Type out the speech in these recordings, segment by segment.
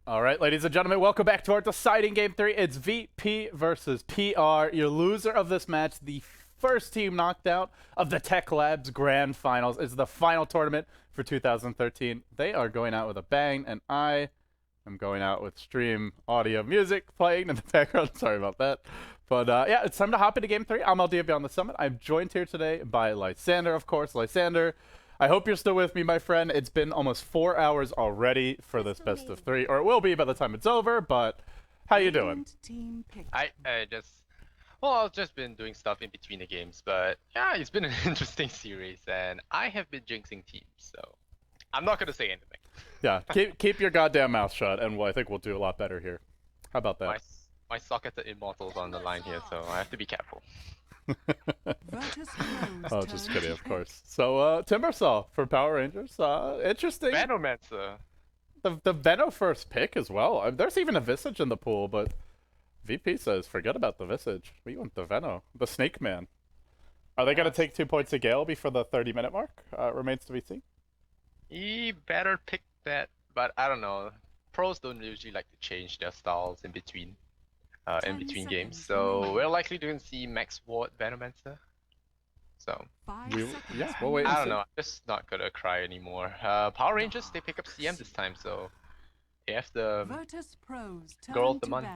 All right, ladies and gentlemen, welcome back to our deciding game 3. It's VP versus PR. Your loser of this match, the first team knocked out of the TECHLABS Grand Finals, is the final tournament for 2013. They are going out with a bang, and I am going out with stream audio music playing in the background. Sorry about that. But yeah, it's time to hop into game 3. I'm LD Beyond the Summit. I'm joined here today by Lysander, of course. Lysander, I hope you're still with me, my friend. It's been almost 4 hours already for this best of 3, or it will be by the time it's over, but how you doing? I've just been doing stuff in between the games, but yeah, it's been an interesting series, and I have been jinxing teams, so I'm not gonna say anything. Yeah, keep your goddamn mouth shut, and I think we'll do a lot better here. How about that? My socketed immortals on the line here, so I have to be careful. Oh, just kidding, of course. So, Timbersaw for Power Rangers. Interesting. Venomancer. The Veno first pick as well. There's even a Visage in the pool, but VP says, forget about the Visage. We want the Veno. The Snake Man. Are they going to take 2 points a Gale before the 30-minute mark? Remains to be seen. He better pick that, but I don't know. Pros don't usually like to change their styles in between games, so we're likely to see Max Ward Venomancer. So yeah, we'll wait. I don't know. I'm just not gonna cry anymore. Power Rangers, they pick up CM this time, so they have the girl of the month.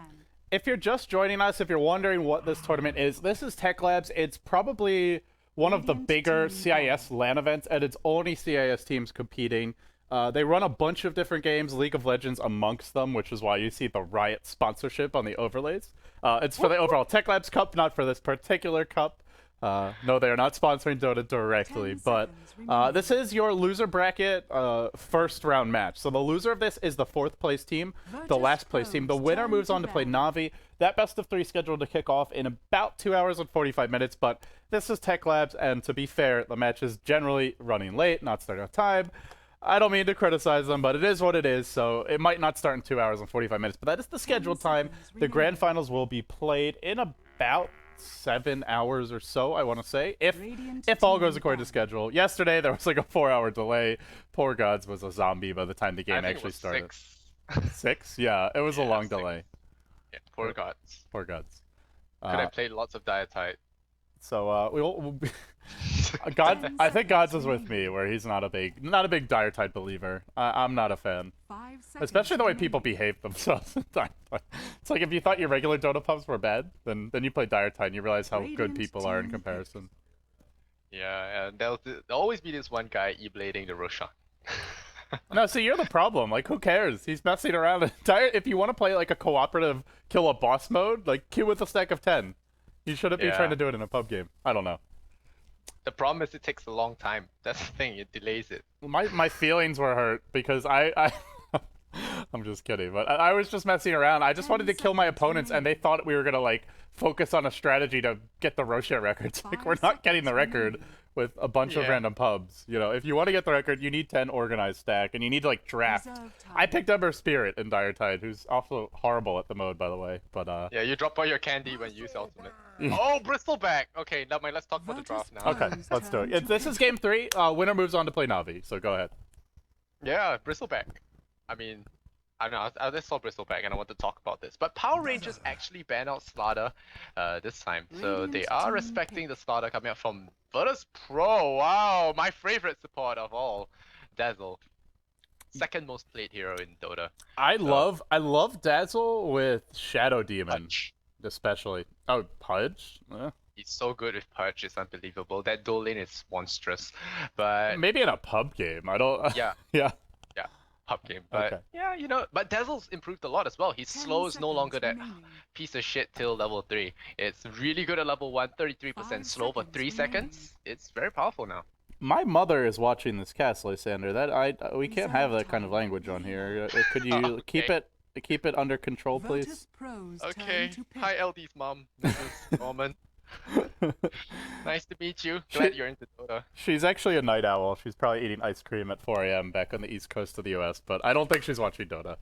If you're just joining us, if you're wondering what this tournament is, this is TECHLABS. It's probably one of the bigger CIS LAN events, and it's only CIS teams competing. They run a bunch of different games, League of Legends amongst them, which is why you see the Riot sponsorship on the overlays. It's for the overall TECHLABS Cup, not for this particular cup. No, they are not sponsoring Dota directly, but this is your loser bracket first round match. So the loser of this is the 4th place team, the last place team. The winner moves on to play Na'Vi. That best of 3 scheduled to kick off in about 2 hours and 45 minutes, but this is TECHLABS, and to be fair, the match is generally running late, not starting on time. I don't mean to criticize them, but it is what it is, so it might not start in 2 hours and 45 minutes, but that is the scheduled time. The grand finals will be played in about 7 hours or so, I want to say, if all goes according to schedule. Yesterday, there was like a 4-hour delay. Poor Gods was a zombie by the time the game actually started. 6? Yeah, it was a long delay. Yeah, poor Gods. Poor Gods. Could I played lots of Diatite. So we'll God, I think Gods is with me, where he's not a big Diatite believer. I'm not a fan, especially the way people behave themselves in Diatite. It's like if you thought your regular Dota pubs were bad, then you play Diatite and you realize how good people are in comparison. Yeah, and there'll always be this one guy e-blading the Roshan. No, see, you're the problem. Like, who cares? He's messing around. If you want to play like a cooperative kill a boss mode, like queue with a stack of 10. You shouldn't be trying to do it in a pub game. I don't know. The problem is it takes a long time. That's the thing. It delays it. My feelings were hurt because I'm just kidding, but I was just messing around. I just wanted to kill my opponents, and they thought we were gonna like focus on a strategy to get the Rocher records. Like, we're not getting the record with a bunch of random pubs. You know, if you want to get the record, you need 10 organized stack, and you need to like draft. I picked Ember Spirit in Diatide, who's also horrible at the mode, by the way. But yeah, you drop all your candy when you use ultimate. Oh, Bristleback! Okay, never mind, let's talk about the draft now. Okay, let's do it. This is game 3. Winner moves on to play Na'Vi, so go ahead. Yeah, Bristleback. I mean, I don't know, I just saw Bristleback and I want to talk about this. But Power Rangers actually banned out Slaughter this time. So they are respecting the Slaughter coming up from Virtus Pro. Wow, my favorite support of all, Dazzle. Second most played hero in Dota. I love Dazzle with Shadow Demon. Punch. Especially. Oh, Pudge? He's so good with Purge, it's unbelievable. That dual lane is monstrous. But maybe in a pub game. I don't. Yeah. Yeah. Yeah. Pub game. But okay. Yeah, you know, but Dazzle's improved a lot as well. His slow is no longer that piece of shit till level 3. It's really good at level 1, 33% slow for 3 seconds. It's very powerful now. My mother is watching this cast, Lysander. We can't have that kind of language on here. Could you keep it under control, please? Okay. Hi, LD's mom. This is Norman. Nice to meet you. Glad you're into Dota. She's actually a night owl. She's probably eating ice cream at 4 a.m. back on the east coast of the US, but I don't think she's watching Dota.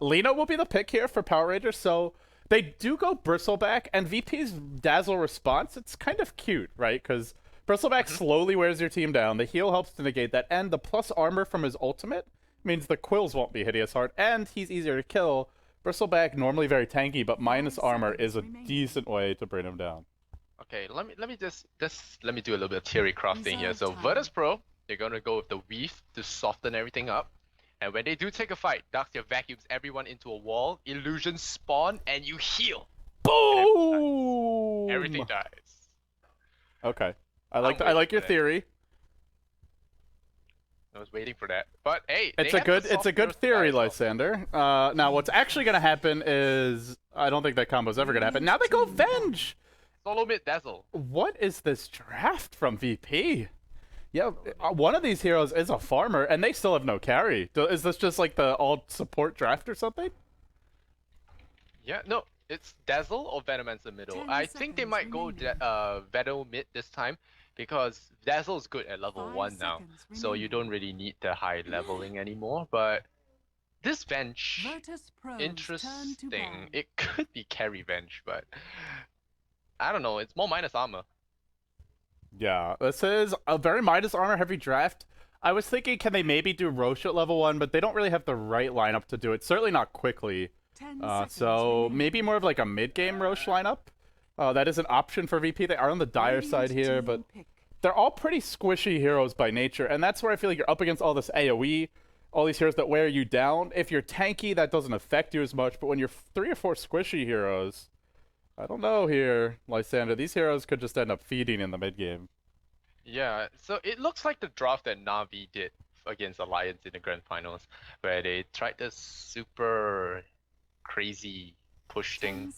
Lena will be the pick here for Power Rangers, so they do go Bristleback, and VP's Dazzle response, it's kind of cute, right? Because Bristleback slowly wears your team down, the heal helps to negate that, and the plus armor from his ultimate means the quills won't be hitting as hard, and he's easier to kill. Bristleback normally very tanky, but minus armor is a decent way to bring him down. Okay, let me just let me do a little bit of theory crafting here. So Virtus Pro, they're gonna go with the weave to soften everything up. And when they do take a fight, Darkseer vacuums everyone into a wall, illusions spawn, and you heal. Boom! Everything dies. Okay. I like your theory. I was waiting for that. But hey, it's a good theory, Lysander. Now what's actually gonna happen is I don't think that combo's ever gonna happen. Now they go Venge! Solo mid Dazzle. What is this draft from VP? Yeah, one of these heroes is a farmer, and they still have no carry. Is this just like the all support draft or something? Yeah, no, it's Dazzle or Venomancer middle. I think they might go Venom mid this time because Dazzle is good at level 1 now, so you don't really need the high leveling anymore. But this Venge, interesting. It could be carry Venge, but I don't know. It's more minus armor. Yeah, this is a very minus armor heavy draft. I was thinking, can they maybe do Roche at level 1, but they don't really have the right lineup to do it. Certainly not quickly. So maybe more of like a mid-game Roche lineup. That is an option for VP. They are on the dire side here, but they're all pretty squishy heroes by nature, and that's where I feel like you're up against all this AoE, all these heroes that wear you down. If you're tanky, that doesn't affect you as much, but when you're 3 or 4 squishy heroes, I don't know here, Lysander. These heroes could just end up feeding in the mid-game. Yeah, so it looks like the draft that Na'Vi did against Alliance in the Grand Finals, where they tried this super crazy push thing,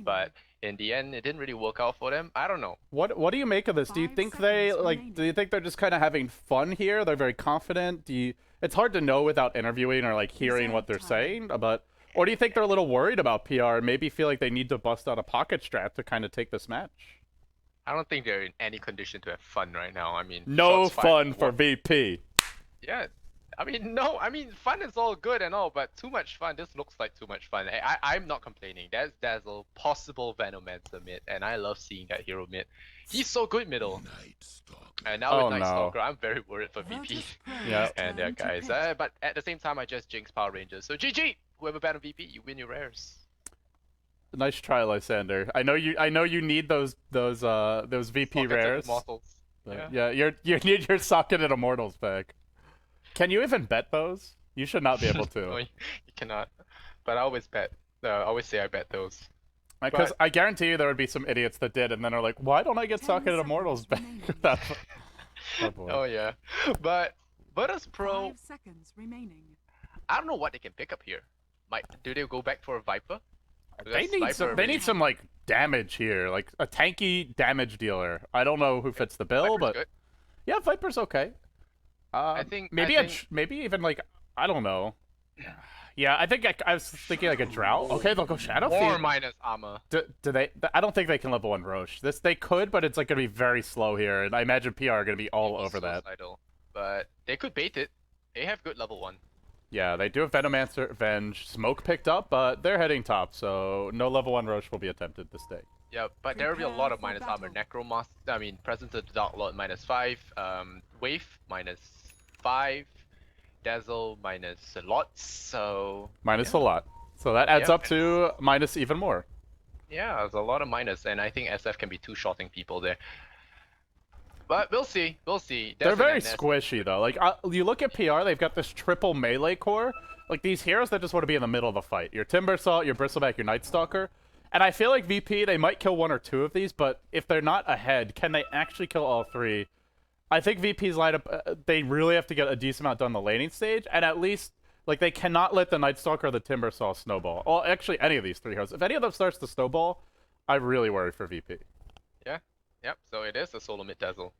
but in the end, it didn't really work out for them. I don't know. What do you make of this? Do you think do you think they're just kind of having fun here? They're very confident. It's hard to know without interviewing or like hearing what they're saying, but. Or do you think they're a little worried about PR and maybe feel like they need to bust out a pocket strat to kind of take this match? I don't think they're in any condition to have fun right now. I mean, no fun for VP. Yeah, I mean, no, I mean, fun is all good and all, but too much fun. This looks like too much fun. I'm not complaining. That's Dazzle, possible Venomancer mid, and I love seeing that hero mid. He's so good middle. And now with Night Stalker, I'm very worried for VP. Yeah. And their guys. But at the same time, I just jinx Power Rangers. So GG! Whoever banned VP, you win your rares. Nice try, Lysander. I know you need those VP Sockets rares. Yeah, you need your socket and immortals back. Can you even bet those? You should not be able to. No, you cannot. But I always bet. I always say I bet those. Because I guarantee you there would be some idiots that did, and then are like, why don't I get socket and immortals back? Oh boy. Oh yeah. But Virtus Pro, I don't know what they can pick up here. Do they go back for a Viper? They need some like damage here, like a tanky damage dealer. I don't know who fits the bill, but good. Yeah, Viper's okay. Maybe even like I don't know. Yeah, I think I was thinking like a Drought. Okay, they'll go Shadow Fiend. Or minus armor. Do they? I don't think they can level 1 Roche. They could, but it's like gonna be very slow here, and I imagine PR are gonna be all over that. But they could bait it. They have good level 1. Yeah, they do have Venomancer, Venge, Smoke picked up, but they're heading top, so no level 1 Roche will be attempted this day. Yeah, but there will be a lot of minus armor. Necromaster, I mean, Presence of the Dark Lord -5, Wave -5, Dazzle minus a lot, so... Minus a lot. So that adds up to minus even more. Yeah, there's a lot of minus, and I think SF can be two-shotting people there. But we'll see, we'll see. They're very squishy, though. Like, you look at PR, they've got this triple melee core. Like, these heroes that just want to be in the middle of the fight. Your Timbersaw, your Bristleback, your Night Stalker. And I feel like VP, they might kill 1 or 2 of these, but if they're not ahead, can they actually kill all 3? I think VP's lineup, they really have to get a decent amount done the laning stage, and at least, like, they cannot let the Night Stalker or the Timbersaw snowball. Or actually, any of these 3 heroes. If any of them starts to snowball, I really worry for VP. Yeah, yep, so it is a solo mid Dazzle.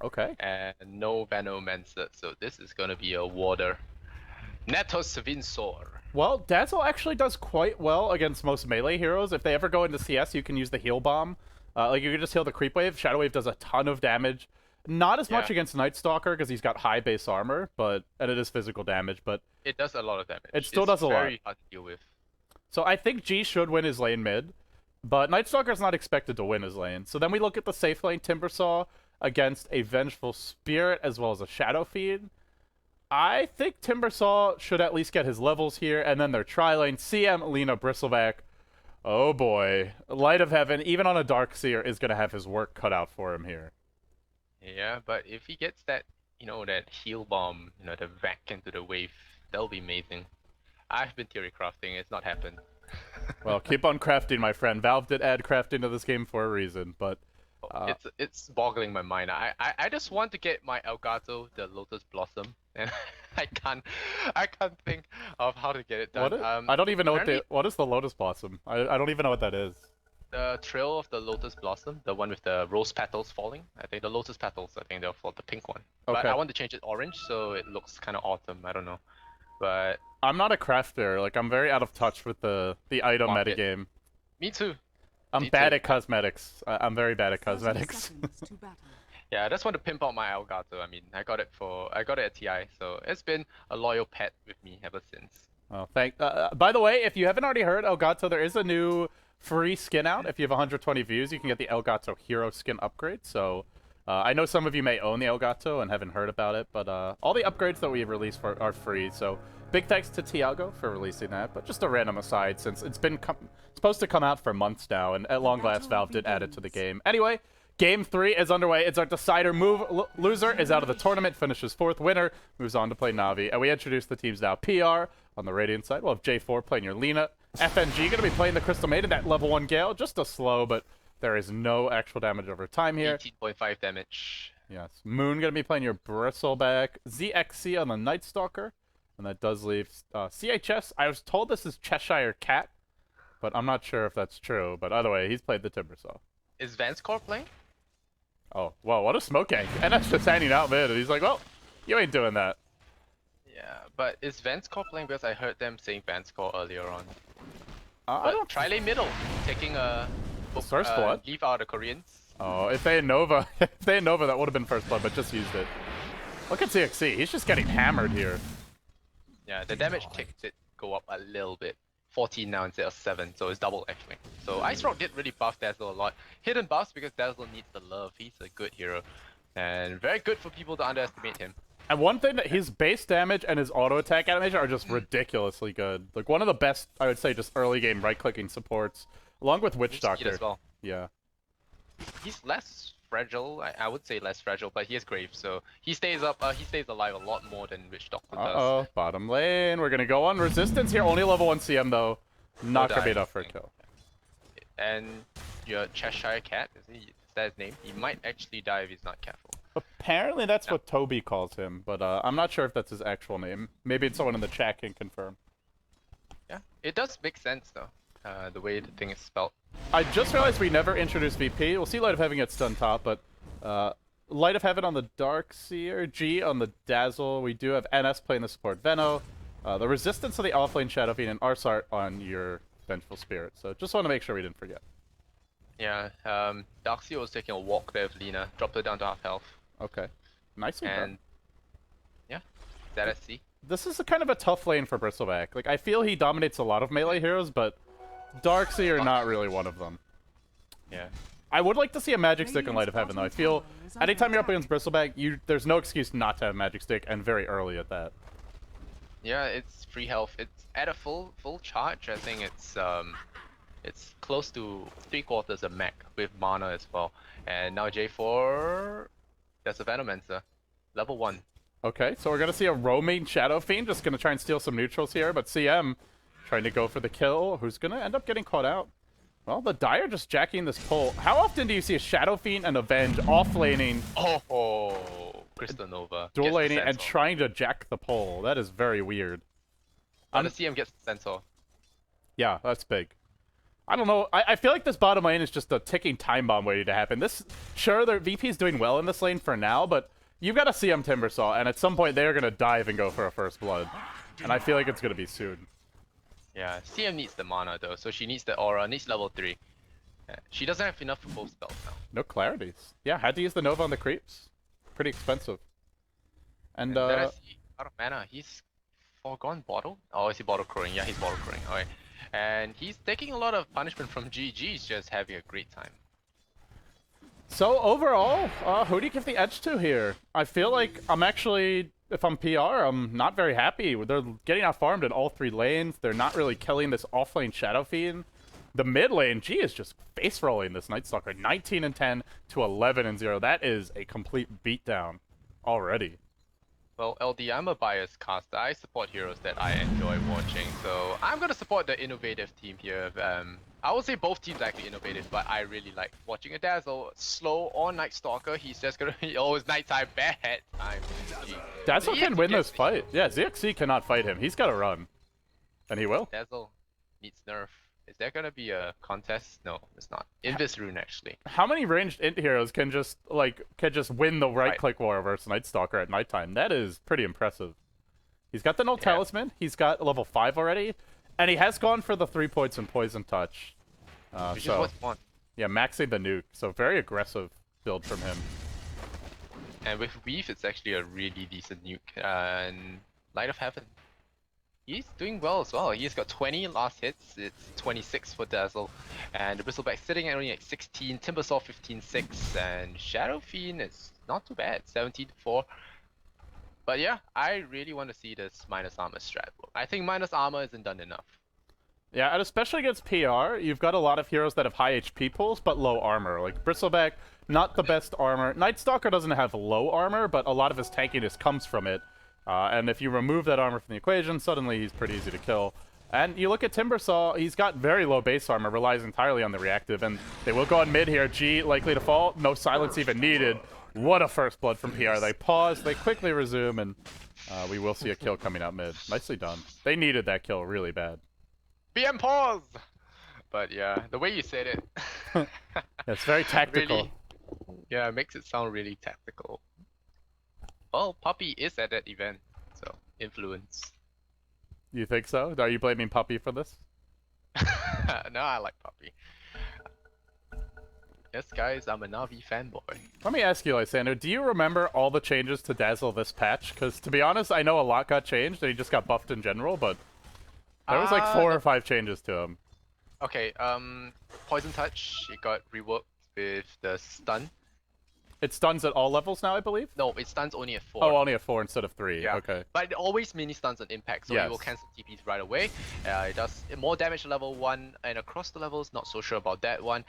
Okay. And no Venomancer, so this is gonna be a water. Netos Vinsor. Well, Dazzle actually does quite well against most melee heroes. If they ever go into CS, you can use the heal bomb. Like, you can just heal the creep wave. Shadow wave does a ton of damage. Not as much against Night Stalker, because he's got high base armor, and it is physical damage, but... It does a lot of damage. It still does a lot. It's very hard to deal with. So I think G should win his lane mid, but Night Stalker's not expected to win his lane. So then we look at the safe lane Timbersaw against a Vengeful Spirit, as well as a Shadow Fiend. I think Timbersaw should at least get his levels here, and then their tri-lane, CM, Lina, Bristleback. Oh boy. Light of Heaven, even on a Darkseer, is going to have his work cut out for him here. Yeah, but if he gets that, that heal bomb, the vac into the wave, that'll be amazing. I've been theory crafting, it's not happened. Well, keep on crafting, my friend. Valve did add crafting to this game for a reason, but... It's boggling my mind. I just want to get my Elgato, the Lotus Blossom, and I can't think of how to get it done. I don't even know what is the Lotus Blossom. I don't even know what that is. The trail of the Lotus Blossom, the one with the rose petals falling. I think the Lotus petals. I think they're for the pink one. Okay. But I want to change it orange so it looks kind of autumn. I don't know, but I'm not a crafter. Like I'm very out of touch with the item metagame. Me too. I'm bad at cosmetics. I'm very bad at cosmetics. Yeah, I just want to pimp out my Elgato. I mean, I got it at TI, so it's been a loyal pet with me ever since. Oh, by the way, if you haven't already heard, Elgato, there is a new free skin out. If you have 120 views, you can get the Elgato Hero skin upgrade. So, I know some of you may own the Elgato and haven't heard about it, but all the upgrades that we've released are free. So, big thanks to Tiago for releasing that. But just a random aside, since it's been supposed to come out for months now, and at long last, Valve did add it to the game. Anyway. Game 3 is underway. It's our decider move. Loser is out of the tournament, finishes 4th. Winner moves on to play Navi. And we introduce the teams now. PR on the Radiant side. We'll have J4 playing your Lina. FNG going to be playing the Crystal Maiden, that level 1 Gale. Just a slow, but there is no actual damage over time here. 18.5 damage. Yes. Moon going to be playing your Bristleback. ZXC on the Night Stalker. And that does leave CHS. I was told this is Cheshire Cat, but I'm not sure if that's true. But either way, he's played the Timbersaw. Is Vanscore playing? Oh, wow, what a smoke gang. And that's just hanging out mid. And he's like, well, you ain't doing that. Yeah, but is Vanscore playing? Because I heard them saying Vanscore earlier on. I don't... Tri-lane middle, taking First blood? Leave out the Koreans. Oh, if they had Nova, that would have been first blood, but just used it. Look at CXC. He's just getting hammered here. Yeah, the damage tick did go up a little bit. 14 now instead of 7, so it's double actually. So Ice Rock did really buff Dazzle a lot. Hidden buffs because Dazzle needs the love. He's a good hero. And very good for people to underestimate him. And one thing, that his base damage and his auto attack animation are just ridiculously good. Like one of the best, I would say, just early game right-clicking supports, along with Witch Doctor. As well. Yeah. He's less fragile. I would say less fragile, but he has Grave, so he stays up. He stays alive a lot more than Witch Doctor does. Uh-oh, bottom lane. We're gonna go on Resistance here. Only level 1 CM though. Not gonna be enough for a kill. And your Cheshire Cat, is that his name? He might actually die if he's not careful. Apparently that's what Toby calls him, but I'm not sure if that's his actual name. Maybe someone in the chat can confirm. Yeah, it does make sense though, the way the thing is spelled. I just realized we never introduced VP. We'll see Light of Heaven get stunned top, but Light of Heaven on the Darkseer, G on the Dazzle. We do have NS playing the support Veno. The Resistance of the offlane Shadow Fiend, and ars-art on your Vengeful Spirit. So just want to make sure we didn't forget. Yeah, Darkseer was taking a walk there with Lina, dropped her down to half health. Okay. Nicely done. Yeah, that I see. This is a kind of a tough lane for Bristleback. Like, I feel he dominates a lot of melee heroes, but Darkseer not really one of them. Yeah. I would like to see a Magic Stick in Light of Heaven, though. I feel anytime you're up against Bristleback, there's no excuse not to have Magic Stick, and very early at that. Yeah, it's free health. It's at a full charge. I think it's close to 3/4 of mech with mana as well. And now J4, that's a Venomancer, level 1. Okay, so we're gonna see a roaming Shadow Fiend, just gonna try and steal some neutrals here, but CM trying to go for the kill, who's gonna end up getting caught out. Well, the Dire just jacking this pull. How often do you see a Shadow Fiend and Avenge off-laning, Crystal Nova, dual laning, and trying to jack the pull? That is very weird. The CM gets the Sensor. Yeah, that's big. I don't know. I feel like this bottom lane is just a ticking time bomb waiting to happen. Sure, their VP's doing well in this lane for now, but you've got a CM Timbersaw, and at some point they're gonna dive and go for a first blood. And I feel like it's gonna be soon. Yeah, CM needs the mana though, so she needs the aura, needs level 3. Yeah, she doesn't have enough for both spells now. No clarities. Yeah, had to use the Nova on the creeps. Pretty expensive. And then I see out of mana, he's forgone bottle? Oh, is he bottle crowing? Yeah, he's bottle crowing. Alright. And he's taking a lot of punishment from GG, he's just having a great time. So overall, who do you give the edge to here? I feel like I'm actually if I'm PR, I'm not very happy. They're getting out farmed in all 3 lanes. They're not really killing this offlane Shadow Fiend. The mid lane, G is just face rolling this Night Stalker. 19 and 10 to 11 and 0. That is a complete beatdown already. Well, LD, I'm a biased caster. I support heroes that I enjoy watching, so I'm gonna support the innovative team here. I would say both teams are actually innovative, but I really like watching a Dazzle slow on Night Stalker. He's just gonna be always nighttime, bad time. Dazzle can win this fight. Yeah, ZXC cannot fight him. He's got to run, and he will. Dazzle needs nerf. Is there gonna be a contest? No, it's not. Invis Rune actually. How many ranged int heroes can just win the right click war versus Night Stalker at nighttime? That is pretty impressive. He's got the null talisman. He's got level 5 already, and he has gone for the 3 points in poison touch. Which is what you want. Yeah, maxing the nuke. So very aggressive build from him. And with Weave, it's actually a really decent nuke. And Light of Heaven. He's doing well as well. He's got 20 last hits. It's 26 for Dazzle. And the Bristleback sitting at only like 16. Timbersaw 15-6. And Shadow Fiend is not too bad. 17-4. But yeah, I really want to see this minus armor strat. I think minus armor isn't done enough. Yeah, and especially against PR, you've got a lot of heroes that have high HP pools, but low armor. Like Bristleback, not the best armor. Night Stalker doesn't have low armor, but a lot of his tankiness comes from it. And if you remove that armor from the equation, suddenly he's pretty easy to kill. And you look at Timbersaw, he's got very low base armor, relies entirely on the reactive, and they will go on mid here. G likely to fall, no silence even needed. What a first blood from PR. They pause, they quickly resume, and we will see a kill coming out mid. Nicely done. They needed that kill really bad. BM pause! But yeah, the way you said it. It's very tactical. Really, yeah, it makes it sound really tactical. Well, Puppy is at that event, so influence. You think so? Are you blaming Puppy for this? No, I like Puppy. Yes, guys, I'm a Na'Vi fanboy. Let me ask you, Lysander, do you remember all the changes to Dazzle this patch? Because to be honest, I know a lot got changed, and he just got buffed in general, but there was like 4 or 5 changes to him. Okay, Poison Touch, it got reworked with the stun. It stuns at all levels now, I believe? No, it stuns only at 4. Oh, only at 4 instead of 3. Yeah. Okay. But it always mini stuns on impact, so it will cancel TPs right away. It does more damage at level 1, and across the levels, not so sure about that one.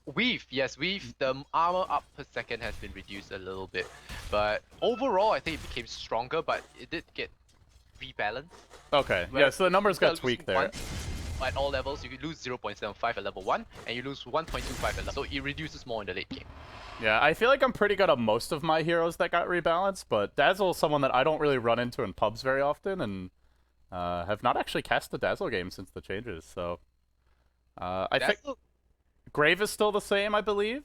Weave, yes, Weave, the armor up per second has been reduced a little bit. But overall, I think it became stronger, but it did get rebalanced. Okay, yeah, so the numbers got tweaked there. At all levels, you could lose 0.75 at level 1, and you lose 1.25 at level, so it reduces more in the late game. Yeah, I feel like I'm pretty good on most of my heroes that got rebalanced, but Dazzle is someone that I don't really run into in pubs very often, and have not actually cast the Dazzle game since the changes, so... I think Grave is still the same, I believe,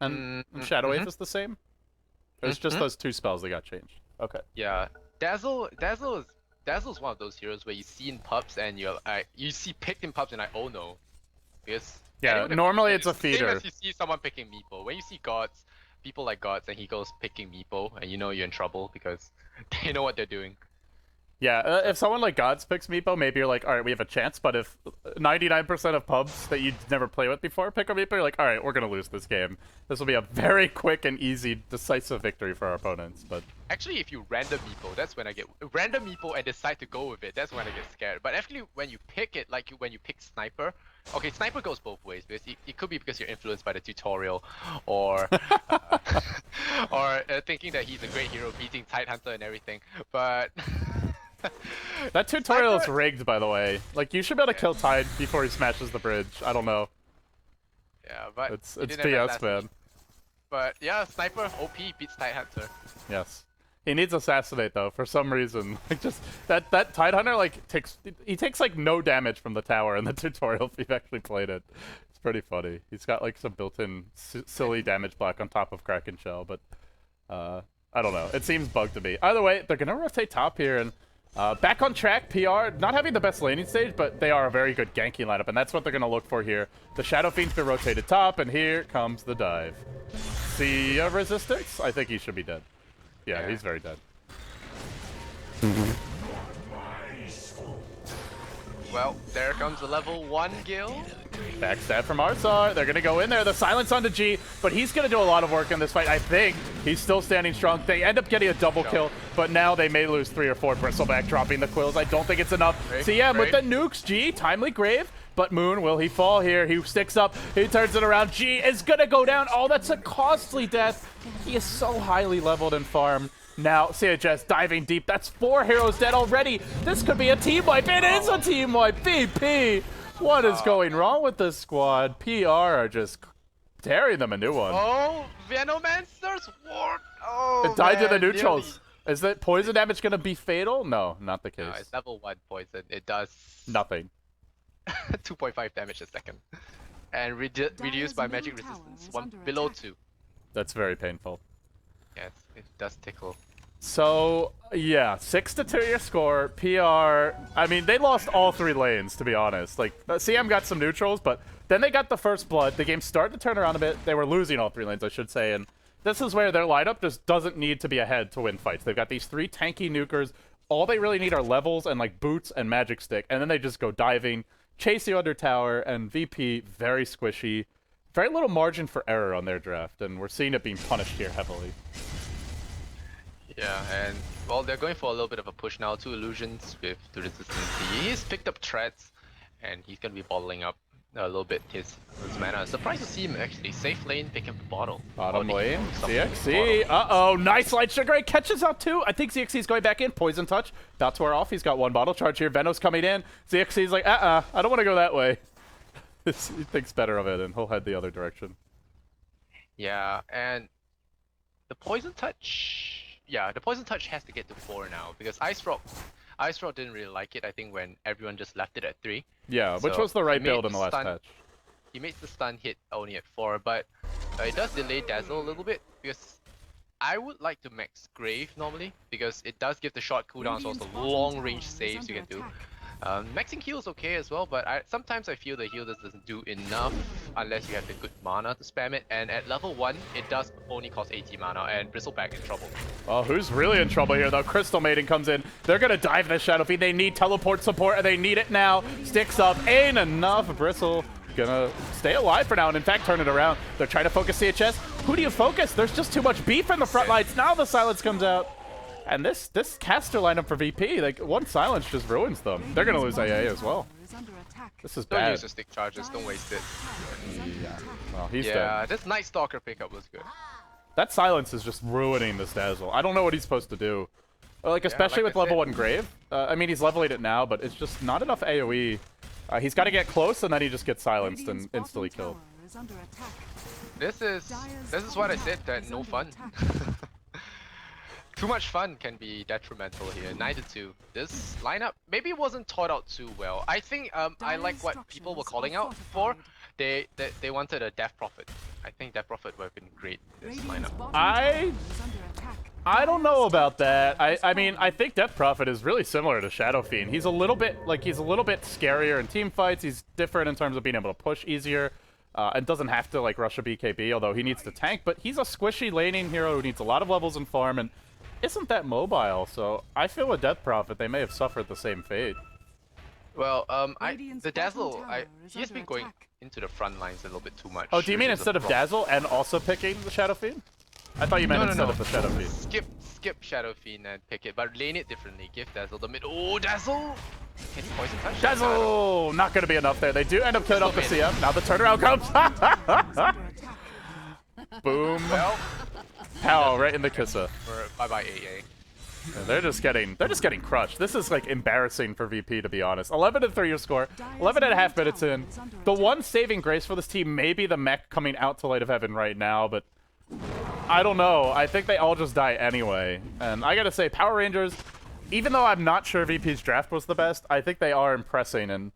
and Shadow Wave is the same? It's just those 2 spells that got changed. Okay. Yeah, Dazzle's one of those heroes where you see in pubs and you see picked in pubs and oh no, because yeah, normally it's a feeder. Same as you see someone picking Meepo. When you see gods, people like gods, and he goes picking Meepo, and you know you're in trouble because they know what they're doing. Yeah, if someone like Gods picks Meepo, maybe you're like, alright, we have a chance, but if 99% of pubs that you never played with before pick a Meepo, you're like, alright, we're gonna lose this game. This will be a very quick and easy, decisive victory for our opponents, but... Actually, if you random Meepo, that's when I get... Random Meepo and decide to go with it, that's when I get scared. But actually, when you pick it, like when you pick Sniper... Okay, Sniper goes both ways, because it could be because you're influenced by the tutorial, or... or thinking that he's a great hero, beating Tidehunter and everything, but... That tutorial is rigged, by the way. Like, you should be able to kill Tide before he smashes the bridge. I don't know. Yeah, but it's PS, man. But yeah, Sniper OP beats Tidehunter. Yes. He needs Assassinate though, for some reason. Like, just that Tidehunter like takes like no damage from the tower in the tutorial if you've actually played it. It's pretty funny. He's got like some built-in silly damage block on top of Kraken Shell, but I don't know. It seems bugged to me. Either way, they're gonna rotate top here and. Back on track, PR, not having the best laning stage, but they are a very good ganking lineup, and that's what they're going to look for here. The Shadow Fiend's been rotated top, and here comes the dive. See Resistance? I think he should be dead. Yeah, he's very dead. Well, there comes the level 1 guild. Backstab from ars-art. They're going to go in there. The silence onto G, but he's going to do a lot of work in this fight, I think. He's still standing strong. They end up getting a double kill, but now they may lose 3 or 4. Bristleback dropping the quills. I don't think it's enough. CM with the nukes. G, timely grave. But Moon, will he fall here? He sticks up. He turns it around. G is going to go down. Oh, that's a costly death. He is so highly leveled in farm. Now, CHS diving deep. That's 4 heroes dead already. This could be a team wipe. It is a team wipe. VP. What is going wrong with this squad? PR are just tearing them a new one. Oh, Venomancer's ward. Oh, it died to the man, neutrals. nearly. Is that poison damage going to be fatal? No, not the case. No, it's level 1 poison. It does nothing. 2.5 damage a second. And reduced by magic resistance. Below 2. That's very painful. Yes, it does tickle. So, yeah, 6-2 your score. PR, I mean, they lost all 3 lanes, to be honest. Like, CM got some neutrals, but then they got the first blood. The game started to turn around a bit. They were losing all 3 lanes, I should say, and this is where their lineup just doesn't need to be ahead to win fights. They've got these 3 tanky nukers. All they really need are levels and, like, boots and magic stick, and then they just go diving, chase you under tower, and VP, very squishy. Very little margin for error on their draft, and we're seeing it being punished here heavily. Yeah, and well, they're going for a little bit of a push now. 2 illusions with 2 resistance. He's picked up threats, and he's gonna be bottling up a little bit his mana. Surprised to see him actually safe lane pick up the bottle. Bottom lane, ZXC. Uh-oh, nice light sugar. He catches out 2. I think ZXC's going back in. Poison touch. About to wear off. He's got 1 bottle charge here. Veno's coming in. ZXC's like, I don't want to go that way. He thinks better of it, and he'll head the other direction. Yeah, and the poison touch. Yeah, the poison touch has to get to 4 now because Ice Rock didn't really like it. I think when everyone just left it at 3. Yeah, which was the right build in the last patch. He makes the stun hit only at 4, but it does delay Dazzle a little bit because I would like to max Grave normally because it does give the short cooldowns, also long range saves you can do. Maxing heal is okay as well, but sometimes I feel the heal doesn't do enough unless you have the good mana to spam it. And at level 1, it does only cost 80 mana, and Bristleback in trouble. Oh, who's really in trouble here, though? Crystal Maiden comes in. They're going to dive this Shadow Fiend. They need teleport support, and they need it now. Sticks up. Ain't enough. Bristle gonna stay alive for now, and in fact, turn it around. They're trying to focus CHS. Who do you focus? There's just too much beef in the front lines. Now the silence comes out. And this caster lineup for VP, like, 1 silence just ruins them. They're gonna lose AA as well. This is bad. Don't use the stick charges, don't waste it. Yeah, well, he's dead. Yeah, this Night Stalker pickup was good. That silence is just ruining this Dazzle. I don't know what he's supposed to do. Like, especially like with level 1 Grave. I mean, he's leveling it now, but it's just not enough AoE. He's got to get close, and then he just gets silenced and instantly killed. This is what I said, that no fun. Too much fun can be detrimental here. 9-2. This lineup maybe wasn't thought out too well. I think I like what people were calling out for. They wanted a Death Prophet. I think Death Prophet would have been great in this lineup. I don't know about that. I mean, I think Death Prophet is really similar to Shadow Fiend. He's a little bit scarier in team fights. He's different in terms of being able to push easier. And doesn't have to like rush a BKB, although he needs to tank, but he's a squishy laning hero who needs a lot of levels in farm and isn't that mobile, so I feel with Death Prophet they may have suffered the same fate. Well, the Dazzle, he's been going into the front lines a little bit too much. Oh, do you mean instead of Dazzle and also picking the Shadow Fiend? I thought you meant instead of the Shadow Fiend. Skip Shadow Fiend and pick it, but lane it differently. Give Dazzle the mid. Oh, Dazzle! Can you poison touch? Dazzle! Not gonna be enough there. They do end up killing off the CM. Now the turnaround comes. Boom. Well, pow, right in the kisser. Bye-bye AA. Yeah, they're just getting crushed. This is like embarrassing for VP, to be honest. 11-3 your score. 11.5 minutes in. The one saving grace for this team may be the mech coming out to Light of Heaven right now, but I don't know. I think they all just die anyway. And I gotta say, Power Rangers, even though I'm not sure VP's draft was the best, I think they are impressing, and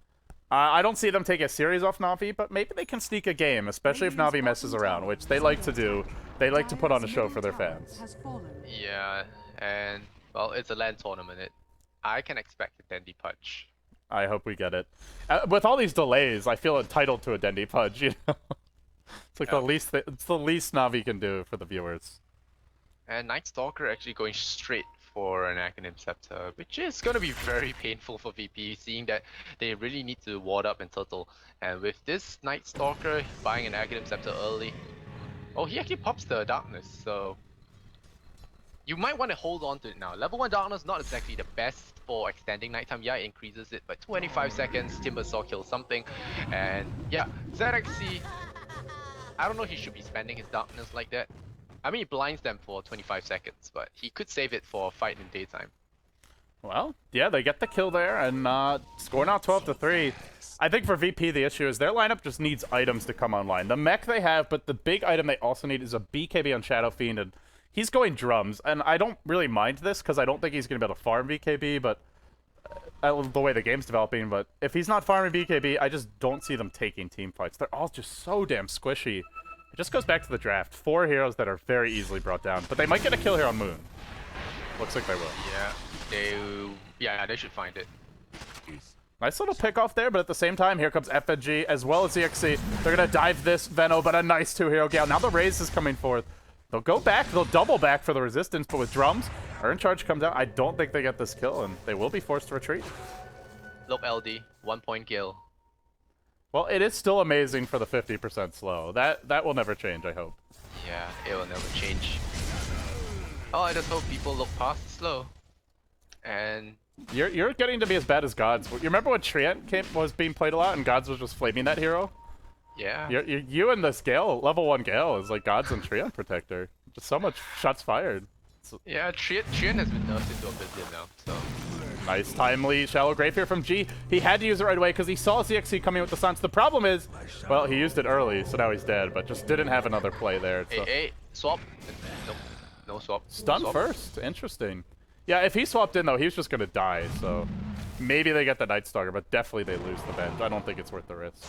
I don't see them take a series off Na'Vi, but maybe they can sneak a game, especially if Na'Vi messes around, which they like to do. They like to put on a show for their fans. Yeah, and, well, it's a LAN tournament. I can expect a Dandy Pudge. I hope we get it. With all these delays, I feel entitled to a Dandy Pudge, you know? It's like it's the least Na'Vi can do for the viewers. And Night Stalker actually going straight for an Aghanim Scepter, which is going to be very painful for VP, seeing that they really need to ward up and turtle. And with this Night Stalker buying an Aghanim Scepter early, oh, he actually pops the Darkness, so you might want to hold on to it now. Level 1 Darkness not exactly the best for extending nighttime. Yeah, it increases it by 25 seconds. Timbersaw kills something. And yeah, ZXC, I don't know if he should be spending his darkness like that. I mean, he blinds them for 25 seconds, but he could save it for a fight in daytime. Well, yeah, they get the kill there, and score now 12-3. I think for VP, the issue is their lineup just needs items to come online. The mech they have, but the big item they also need is a BKB on Shadow Fiend, and he's going drums. And I don't really mind this, because I don't think he's going to be able to farm BKB, but the way the game's developing. But if he's not farming BKB, I just don't see them taking team fights. They're all just so damn squishy. It just goes back to the draft. 4 heroes that are very easily brought down, but they might get a kill here on Moon. Looks like they will. Yeah, they should find it. Nice little pick off there, but at the same time, here comes FNG as well as EXC. They're going to dive this Veno, but a nice 2-hero gale. Now the Raze is coming forth. They'll go back. They'll double back for the resistance, but with drums, Urn Charge comes out. I don't think they get this kill, and they will be forced to retreat. Look, LD, 1 point kill. Well, it is still amazing for the 50% slow. That will never change, I hope. Yeah, it will never change. Oh, I just hope people look past the slow. And You're getting to be as bad as Gods. You remember when Treant was being played a lot and Gods was just flaming that hero? yeah. You and this Gale, level 1 Gale, is like Gods and Treant Protector. Just so much shots fired. Yeah, Trian has been nerfed into Oblivion now, so... Nice timely shallow grave here from G. He had to use it right away because he saw ZXC coming with the Suns. The problem is, well, he used it early, so now he's dead, but just didn't have another play there. So. Hey, swap. Nope. No swap. Stun swap. first. Interesting. Yeah, if he swapped in, though, he was just going to die, so maybe they get the Night Stalker, but definitely they lose the bench. I don't think it's worth the risk.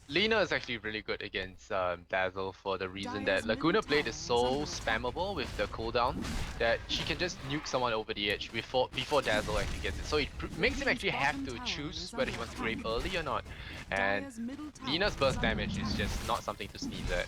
Lina is actually really good against Dazzle for the reason that Laguna Blade is so spammable with the cooldown that she can just nuke someone over the edge before Dazzle actually gets it. So it makes him actually have to choose whether he wants to grave early or not. And Lina's burst damage is just not something to sneeze at.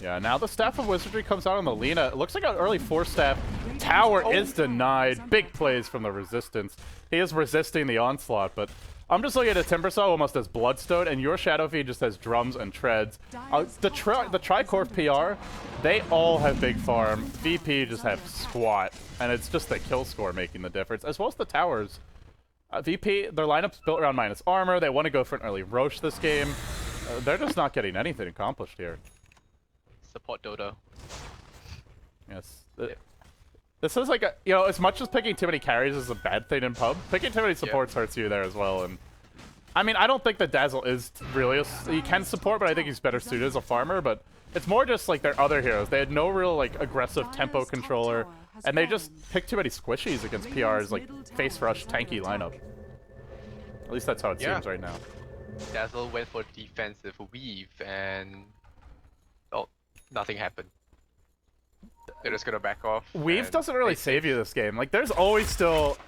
Yeah, now the Staff of Wizardry comes out on the Lina. It looks like an early 4-staff. Tower is denied. Big plays from the Resistance. He is resisting the onslaught, but I'm just looking at a Timbersaw almost as Bloodstone, and your Shadow Fiend just has drums and treads. The Tricorp PR, they all have big farm. VP just have squat, and it's just the kill score making the difference, as well as the towers. VP, their lineup's built around minus armor. They want to go for an early Roche this game. They're just not getting anything accomplished here. Support Dodo. Yes. This is like a, you know, as much as picking too many carries is a bad thing in pub, picking too many supports hurts you there as well. And I mean, I don't think that Dazzle is really he can support, but I think he's better suited as a farmer. But it's more just like their other heroes. They had no real like aggressive tempo controller, and they just picked too many squishies against PR's like face rush tanky lineup. At least that's how it seems right now. Dazzle went for defensive weave and nothing happened. They're just gonna back off. Weave doesn't really save you this game. Like, there's always still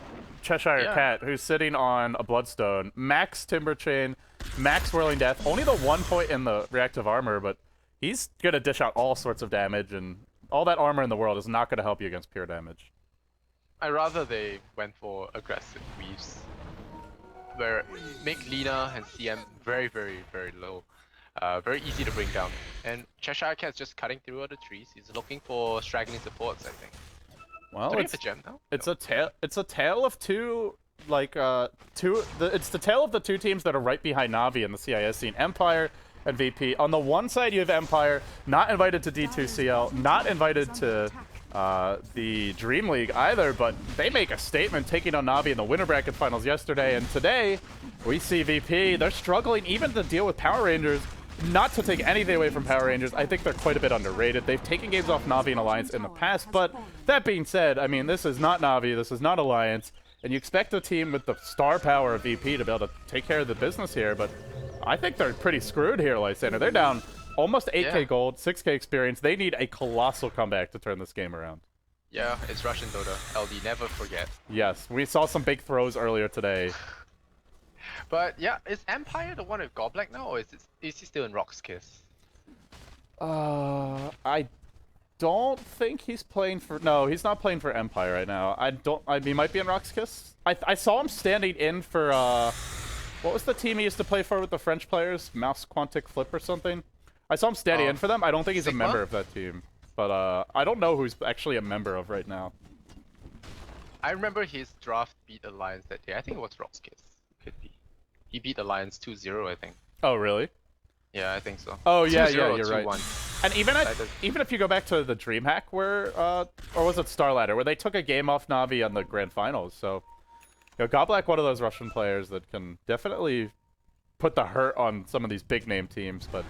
Cheshire Cat who's sitting on a Bloodstone, max Timber Chain, max Whirling Death, only the 1 point in the reactive armor, but he's gonna dish out all sorts of damage, and all that armor in the world is not gonna help you against pure damage. I'd rather they went for aggressive weaves, where make Lina and CM very, very, very low. Very easy to bring down. And Cheshire Cat's just cutting through all the trees. He's looking for straggling supports, I think. Well, it's a gem now. It's a tale of two, like it's the tale of the two teams that are right behind Na'Vi in the CIS scene, Empire and VP. On the one side, you have Empire, not invited to D2CL, not invited to the Dream League either, but they make a statement taking on Na'Vi in the winter bracket finals yesterday, and today we see VP. They're struggling even to deal with Power Rangers. Not to take anything away from Power Rangers, I think they're quite a bit underrated. They've taken games off Na'Vi and Alliance in the past, but that being said, I mean, this is not Na'Vi, this is not Alliance, and you expect a team with the star power of VP to be able to take care of the business here, but I think they're pretty screwed here, Lysander. They're down almost 8k gold, 6k experience. They need a colossal comeback to turn this game around. Yeah, it's Russian Dota. LD, never forget. Yes, we saw some big throws earlier today. But yeah, is Empire the one with Goblet now, or is he still in Rock's Kiss? I don't think he's playing for. No, he's not playing for Empire right now. He might be in Rock's Kiss. I saw him standing in for what was the team he used to play for with the French players? Mouse Quantic Flip or something. I saw him standing in for them. I don't think he's Sigma? a member of that team. but I don't know who's actually a member of right now. I remember his draft beat Alliance that day. I think it was Roxkiss. Could be. He beat Alliance 2-0, I think. Oh, really? Yeah, I think so. Oh, yeah, 2-0 yeah, or you're right. 2-1. And even if you go back to the DreamHack where, or was it Starladder, where they took a game off Na'Vi on the grand finals, so... You know, Goblak, one of those Russian players that can definitely put the hurt on some of these big name teams, but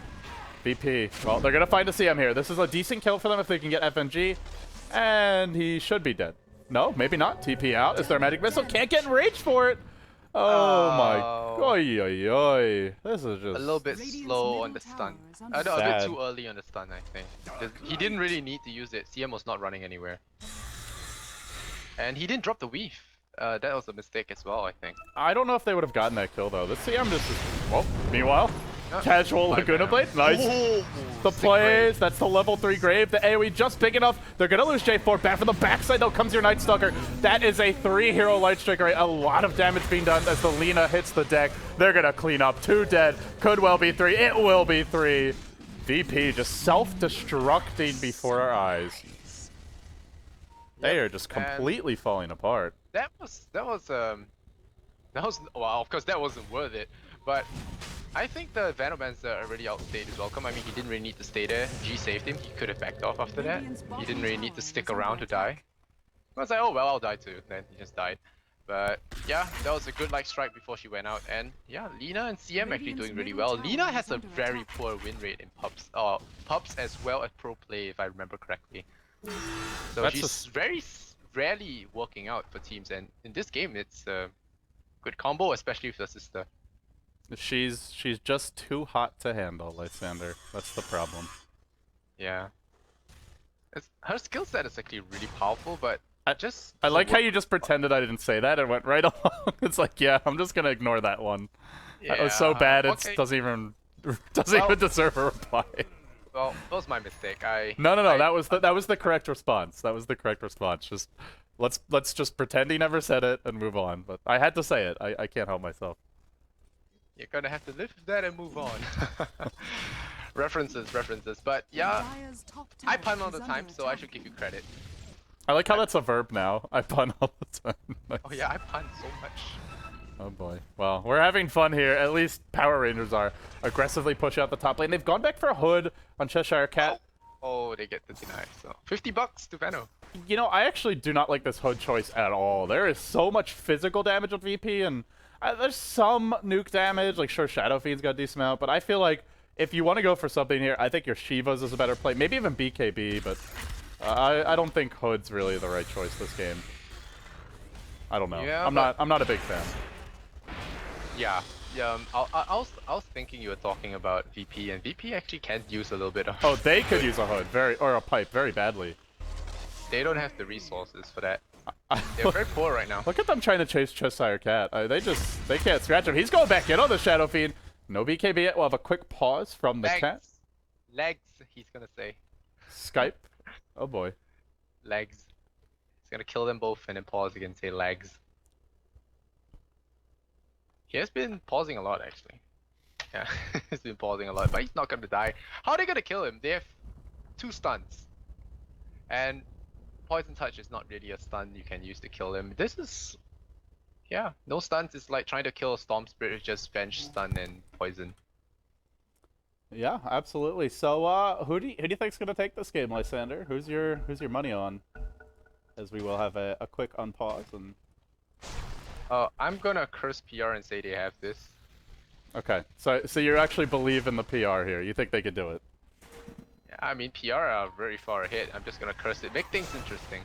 VP, well, they're gonna find a CM here. This is a decent kill for them if they can get FNG, and he should be dead. No, maybe not. TP out. Is there a magic missile? Can't get enraged for it. Oh my. Oy, oy, oy. This is just a little bit slow on the stun. No, a bit too early on the stun, I think. He didn't really need to use it. CM was not running anywhere. And he didn't drop the weave. That was a mistake as well, I think. I don't know if they would have gotten that kill though. This CM just is... Well, meanwhile, casual Laguna Blade. Nice. Ooh, the plays. That's the level 3 grave. The AoE just big enough. They're going to lose J4. Back from the backside though comes your Night Stalker. That is a 3-hero Light Striker. Right? A lot of damage being done as the Lina hits the deck. They're going to clean up. 2 dead. Could well be 3. It will be 3. VP just self-destructing before our eyes. They are just completely falling apart. That was well, of course that wasn't worth it, but I think the Venomancer already outstayed his welcome. I mean, he didn't really need to stay there. G saved him. He could have backed off after that. He didn't really need to stick around to die. I was like, oh well, I'll die too. Then he just died. But yeah, that was a good light strike before she went out. And yeah, Lina and CM actually doing really well. Lina has a very poor win rate in pubs as well as pro play, if I remember correctly. So That's she's very rarely working out for teams, and in this game it's a good combo, especially with her sister. She's just too hot to handle, Lysander. That's the problem. Yeah. Her skill set is actually really powerful, but I like how you just pretended I didn't say that and went right along. It's like, yeah, I'm just gonna ignore that one. Yeah, that was so bad it doesn't even deserve a reply. Well, that was my mistake. No. That was the correct response. That was the correct response. Just let's just pretend he never said it and move on. But I had to say it. I can't help myself. You're gonna have to live with that and move on. references. But yeah, I pun all the time, so I should give you credit. I like how that's a verb now. I pun all the time. Nice. Oh yeah, I pun so much. Oh boy. Well, we're having fun here. At least Power Rangers are aggressively pushing out the top lane. They've gone back for a Hood on Cheshire Cat. Oh, they get the deny. So $50 to Veno. You know, I actually do not like this Hood choice at all. There is so much physical damage with VP, and there's some nuke damage. Like, sure, Shadow Fiend's got a decent amount, but I feel like if you want to go for something here, I think your Shivas is a better play. Maybe even BKB, but I don't think Hood's really the right choice this game. I don't know. Yeah, I'm not a big fan. Yeah, I was thinking you were talking about VP, and VP actually can use a little bit of... Oh, they could use a Hood, or a pipe, very badly. They don't have the resources for that. They're very poor right now. Look at them trying to chase Cheshire Cat. They can't scratch him. He's going back in on the Shadow Fiend. No BKB yet. We'll have a quick pause from the cat. Legs, he's gonna say. Skype. Oh boy. Legs. He's gonna kill them both and then pause again and say legs. He has been pausing a lot, actually. Yeah, he's been pausing a lot, but he's not gonna die. How are they gonna kill him? They have 2 stuns. And Poison Touch is not really a stun you can use to kill him. This is... Yeah, no stuns is like trying to kill a Storm Spirit with just bench, stun, and poison. Yeah, absolutely. So, who do you think's gonna take this game, Lysander? Who's your money on? As we will have a quick unpause and... I'm gonna curse PR and say they have this. Okay, so you actually believe in the PR here. You think they could do it? Yeah, I mean, PR are very far ahead. I'm just gonna curse it. Make things interesting.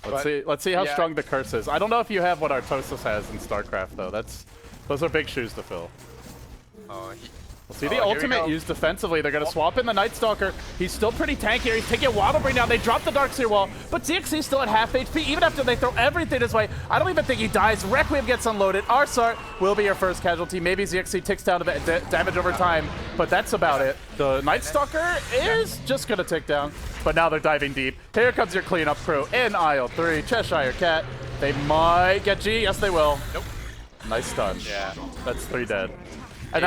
Let's see how strong the curse is. I don't know if you have what Artosis has in StarCraft though. Those are big shoes to fill. We'll see the ultimate used defensively. They're going to swap in the Night Stalker. He's still pretty tanky here. He's taking a while to bring down. They drop the Darkseer wall, but ZXC's still at half HP. Even after they throw everything his way, I don't even think he dies. Requiem gets unloaded. ars-art will be your first casualty. Maybe ZXC ticks down a bit damage over time, but that's about it. The Night Stalker is just going to tick down, but now they're diving deep. Here comes your cleanup crew in aisle 3. Cheshire Cat. They might get G. Yes, they will. Nope. Nice stun. Yeah. That's 3 dead. And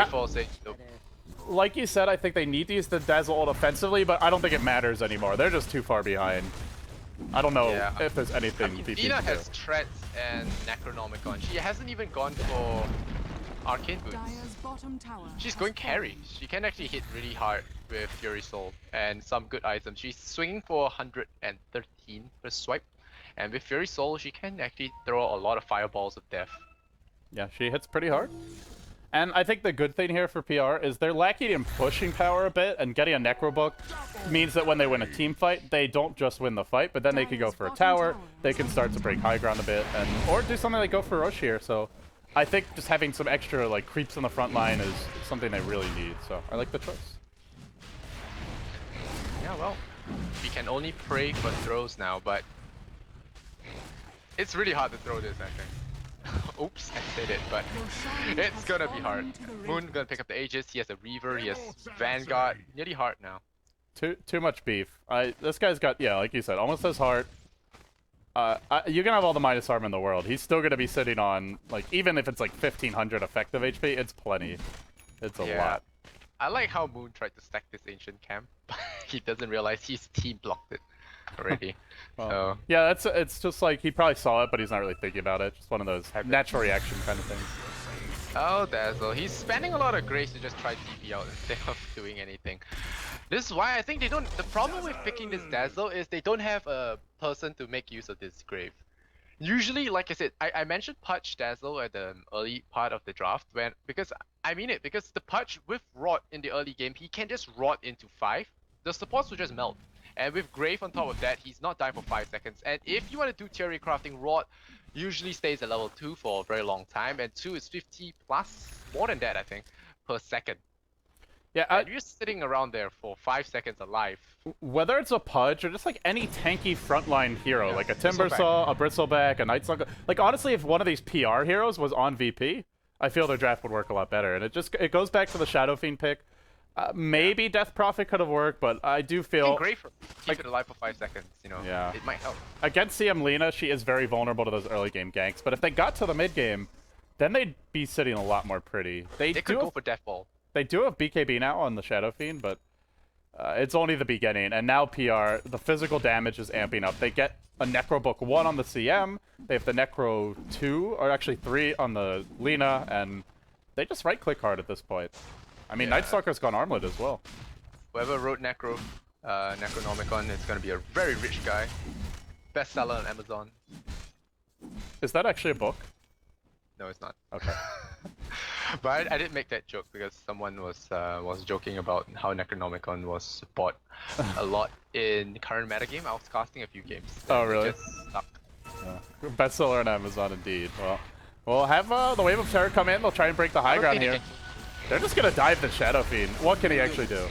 like you said, I think they need to use the Dazzle ult offensively, but I don't think it matters anymore. They're just too far behind. I don't know if there's anything VP Dina can do. has Threats and Necronomicon. She hasn't even gone for Arcane Boots. She's going carry. She can actually hit really hard with Fury Soul and some good items. She's swinging for 113 per swipe. And with Fury Soul, she can actually throw a lot of fireballs of death. Yeah, she hits pretty hard. And I think the good thing here for PR is they're lacking in pushing power a bit, and getting a Necro Book means that when they win a team fight, they don't just win the fight, but then they can go for a tower, they can start to break high ground a bit, and or do something like go for Rush here. So I think just having some extra like creeps on the front line is something they really need. So I like the choice. Yeah, well, we can only pray for throws now, but it's really hard to throw this, I think. Oops, I said it, but it's gonna be hard. Moon gonna pick up the Aegis, he has a Reaver, he has Vanguard, nearly hard now. Too much beef. This guy's got, yeah, like you said, almost as hard. You can have all the minus arm in the world. He's still gonna be sitting on, like, even if it's like 1500 effective HP, it's plenty. It's a lot. I like how Moon tried to stack this ancient camp, but he doesn't realize his team blocked it already. Well, so yeah, it's just like he probably saw it, but he's not really thinking about it. Just one of those natural reaction kind of things. Oh, Dazzle. He's spending a lot of grace to just try TP out instead of doing anything. This is why I think they don't... The problem with picking this Dazzle is they don't have a person to make use of this Grave. Usually, like I said, I mentioned Pudge Dazzle at the early part of the draft because I mean it, because the Pudge with Rot in the early game, he can just Rot into 5. The supports will just melt. And with Grave on top of that, he's not dying for 5 seconds. And if you want to do theory crafting, Rot usually stays at level 2 for a very long time, and 2 is 50 plus, more than that I think, per second. Yeah, and you're sitting around there for 5 seconds alive. Whether it's a Pudge or just like any tanky frontline hero, like a Timbersaw, a Bristleback, a Nightstalker. Like honestly, if one of these PR heroes was on VP, I feel their draft would work a lot better. And it goes back to the Shadow Fiend pick. Maybe Death Prophet could have worked, but I do feel... Great for keep it alive for 5 seconds, you know. Yeah. It might help. Against CM Lina, she is very vulnerable to those early game ganks, but if they got to the mid game, then they'd be sitting a lot more pretty. They could go for Death Ball. They do have BKB now on the Shadow Fiend, but it's only the beginning. And now PR, the physical damage is amping up. They get a Necro Book 1 on the CM, they have the Necro 2, or actually 3 on the Lina, and they just right-click hard at this point. I mean, Nightstalker's gone armlet as well. Whoever wrote Necronomicon is going to be a very rich guy. Bestseller on Amazon. Is that actually a book? No, it's not. Okay. But I did make that joke because someone was joking about how Necronomicon was bought a lot in current metagame. I was casting a few games. Oh, really? It just sucked. Yeah. Bestseller on Amazon, indeed. Well, we'll have the Wave of Terror come in. They'll try and break the high ground here. They're just gonna dive the Shadow Fiend. What can he actually do?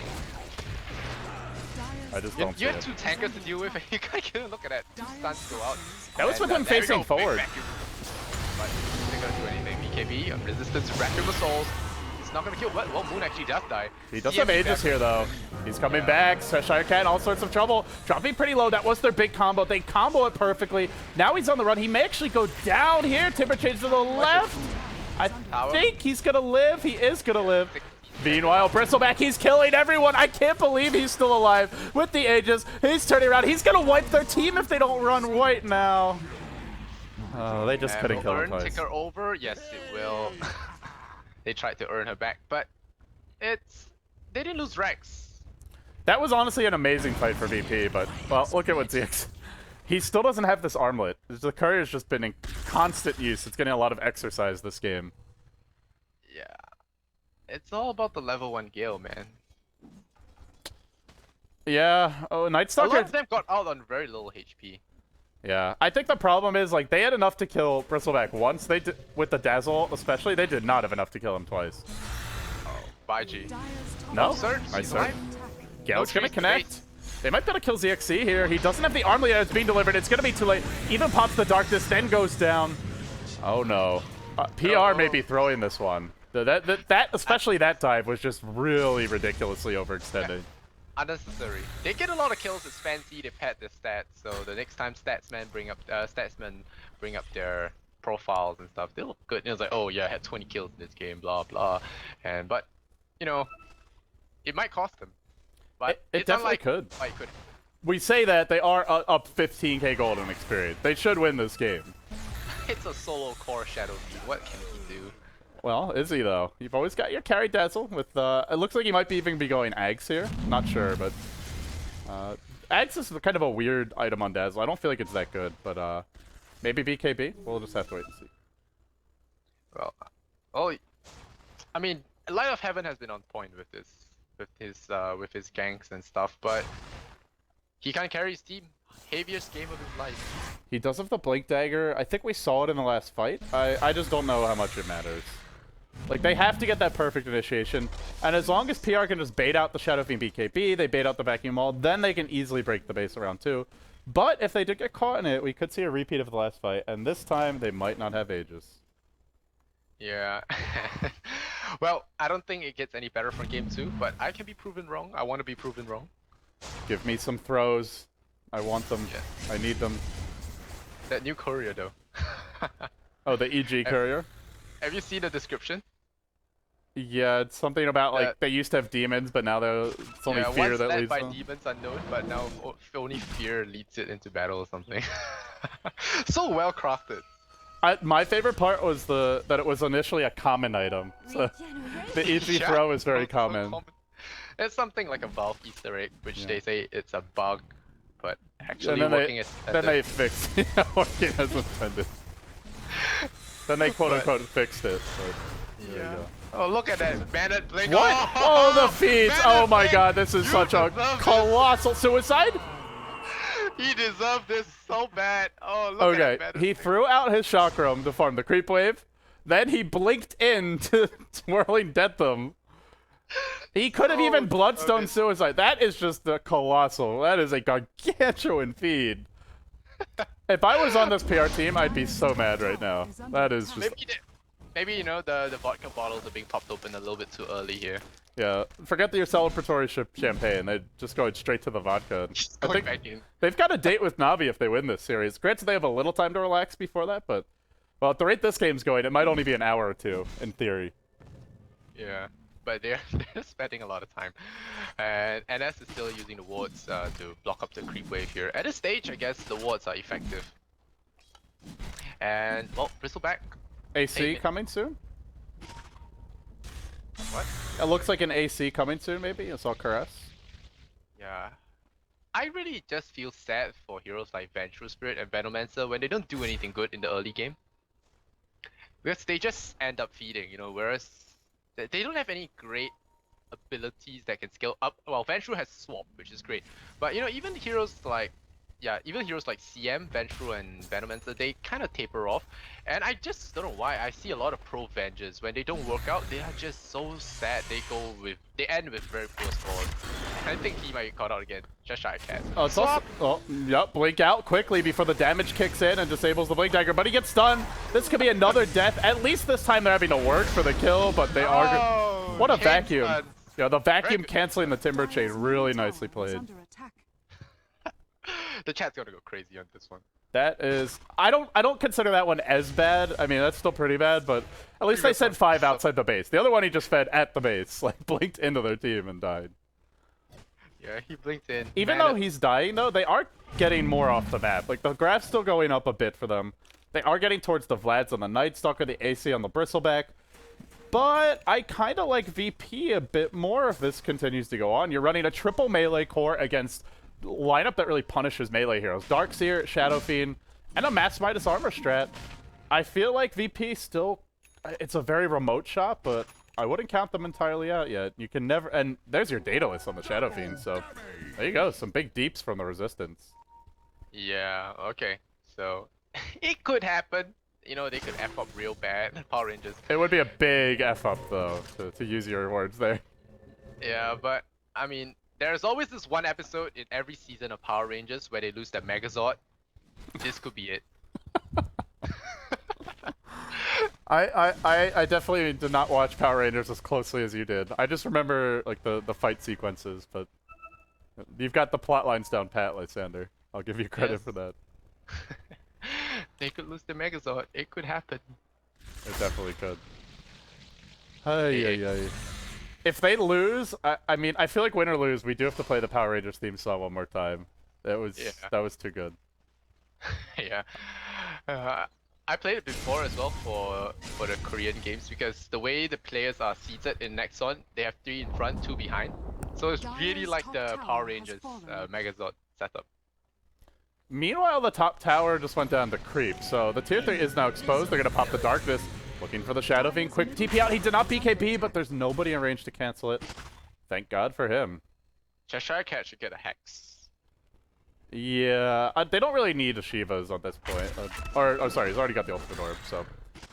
I just don't see You it. have 2 tankers to deal with, and you can't get a look at that. 2 stuns go out. That was with him facing forward. But they're gonna do anything. BKB, resistance, Vacuum of Souls. It's not gonna kill. Well, Moon actually does die. He does have Aegis here, though. He's coming back. Cheshire Cat in all sorts of trouble. Dropping pretty low. That was their big combo. They combo it perfectly. Now he's on the run. He may actually go down here. Timber change to the left. I think he's gonna live. He is gonna live. Meanwhile, Bristleback, he's killing everyone. I can't believe he's still alive with the Aegis. He's turning around. He's gonna wipe their team if they don't run white now. Oh, they just couldn't kill him twice. Take her over. Yes, it will. They tried to earn her back, but they didn't lose Rex. That was honestly an amazing fight for VP, but well, look at what ZX. He still doesn't have this armlet. The courier's just been in constant use. It's getting a lot of exercise this game. Yeah. It's all about the level 1 Gale, man. Yeah. Oh, Nightstalker. A lot of them got out on very little HP. Yeah. I think the problem is, like, they had enough to kill Bristleback once. They did, with the Dazzle, especially, they did not have enough to kill him twice. Oh, bye, G. No? Surge. Nice Surge. Gale's gonna connect. They might be able to kill ZXC here. He doesn't have the armlet yet. It's being delivered. It's going to be too late. Even pops the Darkness, then goes down. Oh, no. PR may be throwing this one. Especially that dive, was just really ridiculously overextended. Unnecessary. They get a lot of kills. It's fancy. They pad their stats. So the next time statsmen bring up their profiles and stuff, they look good. And it's like, oh yeah, I had 20 kills in this game, blah blah. But you know, It might cost them, but It it's definitely unlike could. Oh, it could. We say that they are up 15k gold in experience. They should win this game. It's a solo core Shadow Fiend. What can he do? Well, is he though? You've always got your carry Dazzle with. It looks like he might be even be going Ags here. Not sure, but Ags is kind of a weird item on Dazzle. I don't feel like it's that good, but maybe BKB. We'll just have to wait and see. Well, oh, I mean, Light of Heaven has been on point with with his ganks and stuff, but he can't carry his team. Heaviest game of his life. He does have the Blink Dagger. I think we saw it in the last fight. I just don't know how much it matters. Like, they have to get that perfect initiation, and as long as PR can just bait out the Shadow Fiend BKB, they bait out the Vacuum Wall, then they can easily break the base around 2. But if they did get caught in it, we could see a repeat of the last fight, and this time they might not have Aegis. Yeah. Well, I don't think it gets any better from game 2, but I can be proven wrong. I want to be proven wrong. Give me some throws. I want them. Yeah. I need them. That new courier though. Oh, the EG courier? Have you seen the description? Yeah, it's something about like they used to have demons, but now it's only fear once that led leads by them. demons unknown, but now only fear leads it into battle or something. So well crafted. My favorite part was that it was initially a common item. So the EG throw is very common. It's something like a Valve Easter egg, which they say it's a bug, but actually And then working as they fixed working as intended. Then they quote unquote fixed it. But there you go. Oh, look at that Bandit Blink. What? Oh, the feeds! Oh my god, this is such a deserve colossal suicide! He deserved this so bad. Oh, look at Okay, that. he threw out his Chakram to farm the creep wave. Then he blinked in to Swirling Deatham. He could have even Bloodstone Suicide. That is just a colossal. That is a gargantuan feed. If I was on this PR team, I'd be so mad right now. That is just... Maybe you know, the vodka bottles are being popped open a little bit too early here. Yeah, forget your celebratory champagne. They're just going straight to the vodka. I think back in. they've got a date with Navi if they win this series. Granted, they have a little time to relax before that, but... Well, at the rate this game's going, it might only be an hour or two, in theory. Yeah, but they're spending a lot of time. And NS is still using the wards to block up the creep wave here. At this stage, I guess the wards are effective. And, well, Bristleback. AC coming soon? What? It looks like an AC coming soon, maybe? I saw Caress. Yeah. I really just feel sad for heroes like Vengeful Spirit and Venomancer when they don't do anything good in the early game. Because they just end up feeding, you know, whereas they don't have any great abilities that can scale up. Well, Vengeful has Swap, which is great. But, you know, even heroes like CM, Vengeful, and Venomancer, they kind of taper off. And I just don't know why. I see a lot of pro Vengers. When they don't work out, they are just so sad. They end with very poor scores. I think he might get caught out again. Just shy of Cat. Oh, it's also, yep, blink out quickly before the damage kicks in and disables the Blink Dagger, but he gets stunned. This could be another death. At least this time they're having to work for the kill, but they are... What a vacuum. Yeah, the vacuum canceling the Timber Chain, really nicely played. The chat's gonna go crazy on this one. That is... I don't consider that one as bad. I mean, that's still pretty bad, but at least they sent 5 outside the base. The other one he just fed at the base, like blinked into their team and died. Yeah, he blinked in. Even though he's dying, though, they are getting more off the map. Like, the graph's still going up a bit for them. They are getting towards the Vlads on the Night Stalker, the AC on the Bristleback. But I kind of like VP a bit more if this continues to go on. You're running a triple melee core against lineup that really punishes melee heroes. Darkseer, Shadow Fiend, and a Mass Midas armor strat. I feel like VP still... It's a very remote shot, but I wouldn't count them entirely out yet. You can never... And there's your Daedalus on the Shadow Fiend, so... There you go, some big deeps from the Resistance. Yeah, okay. So, it could happen. You know, they could F up real bad, Power Rangers. It would be a big F up, though, to use your words there. Yeah, but, I mean... There's always this one episode in every season of Power Rangers where they lose their Megazord. This could be it. I definitely did not watch Power Rangers as closely as you did. I just remember like the fight sequences, but you've got the plot lines down pat, Lysander. I'll give you credit for that. They could lose their Megazord. It could happen. It definitely could. Ay. If they lose, I mean, I feel like win or lose, we do have to play the Power Rangers theme song one more time. That was too good. Yeah. I played it before as well for the Korean games because the way the players are seated in Nexon, they have 3 in front, 2 behind. So it's really like the Power Rangers Megazord setup. Meanwhile, the top tower just went down to creep, so the tier 3 is now exposed. They're going to pop the darkness, looking for the Shadow Fiend. Quick TP out. He did not BKB, but there's nobody in range to cancel it. Thank God for him. Cheshire Cat should get a Hex. Yeah, they don't really need a Shivas at this point. Oh, sorry, he's already got the Ultimate Orb, so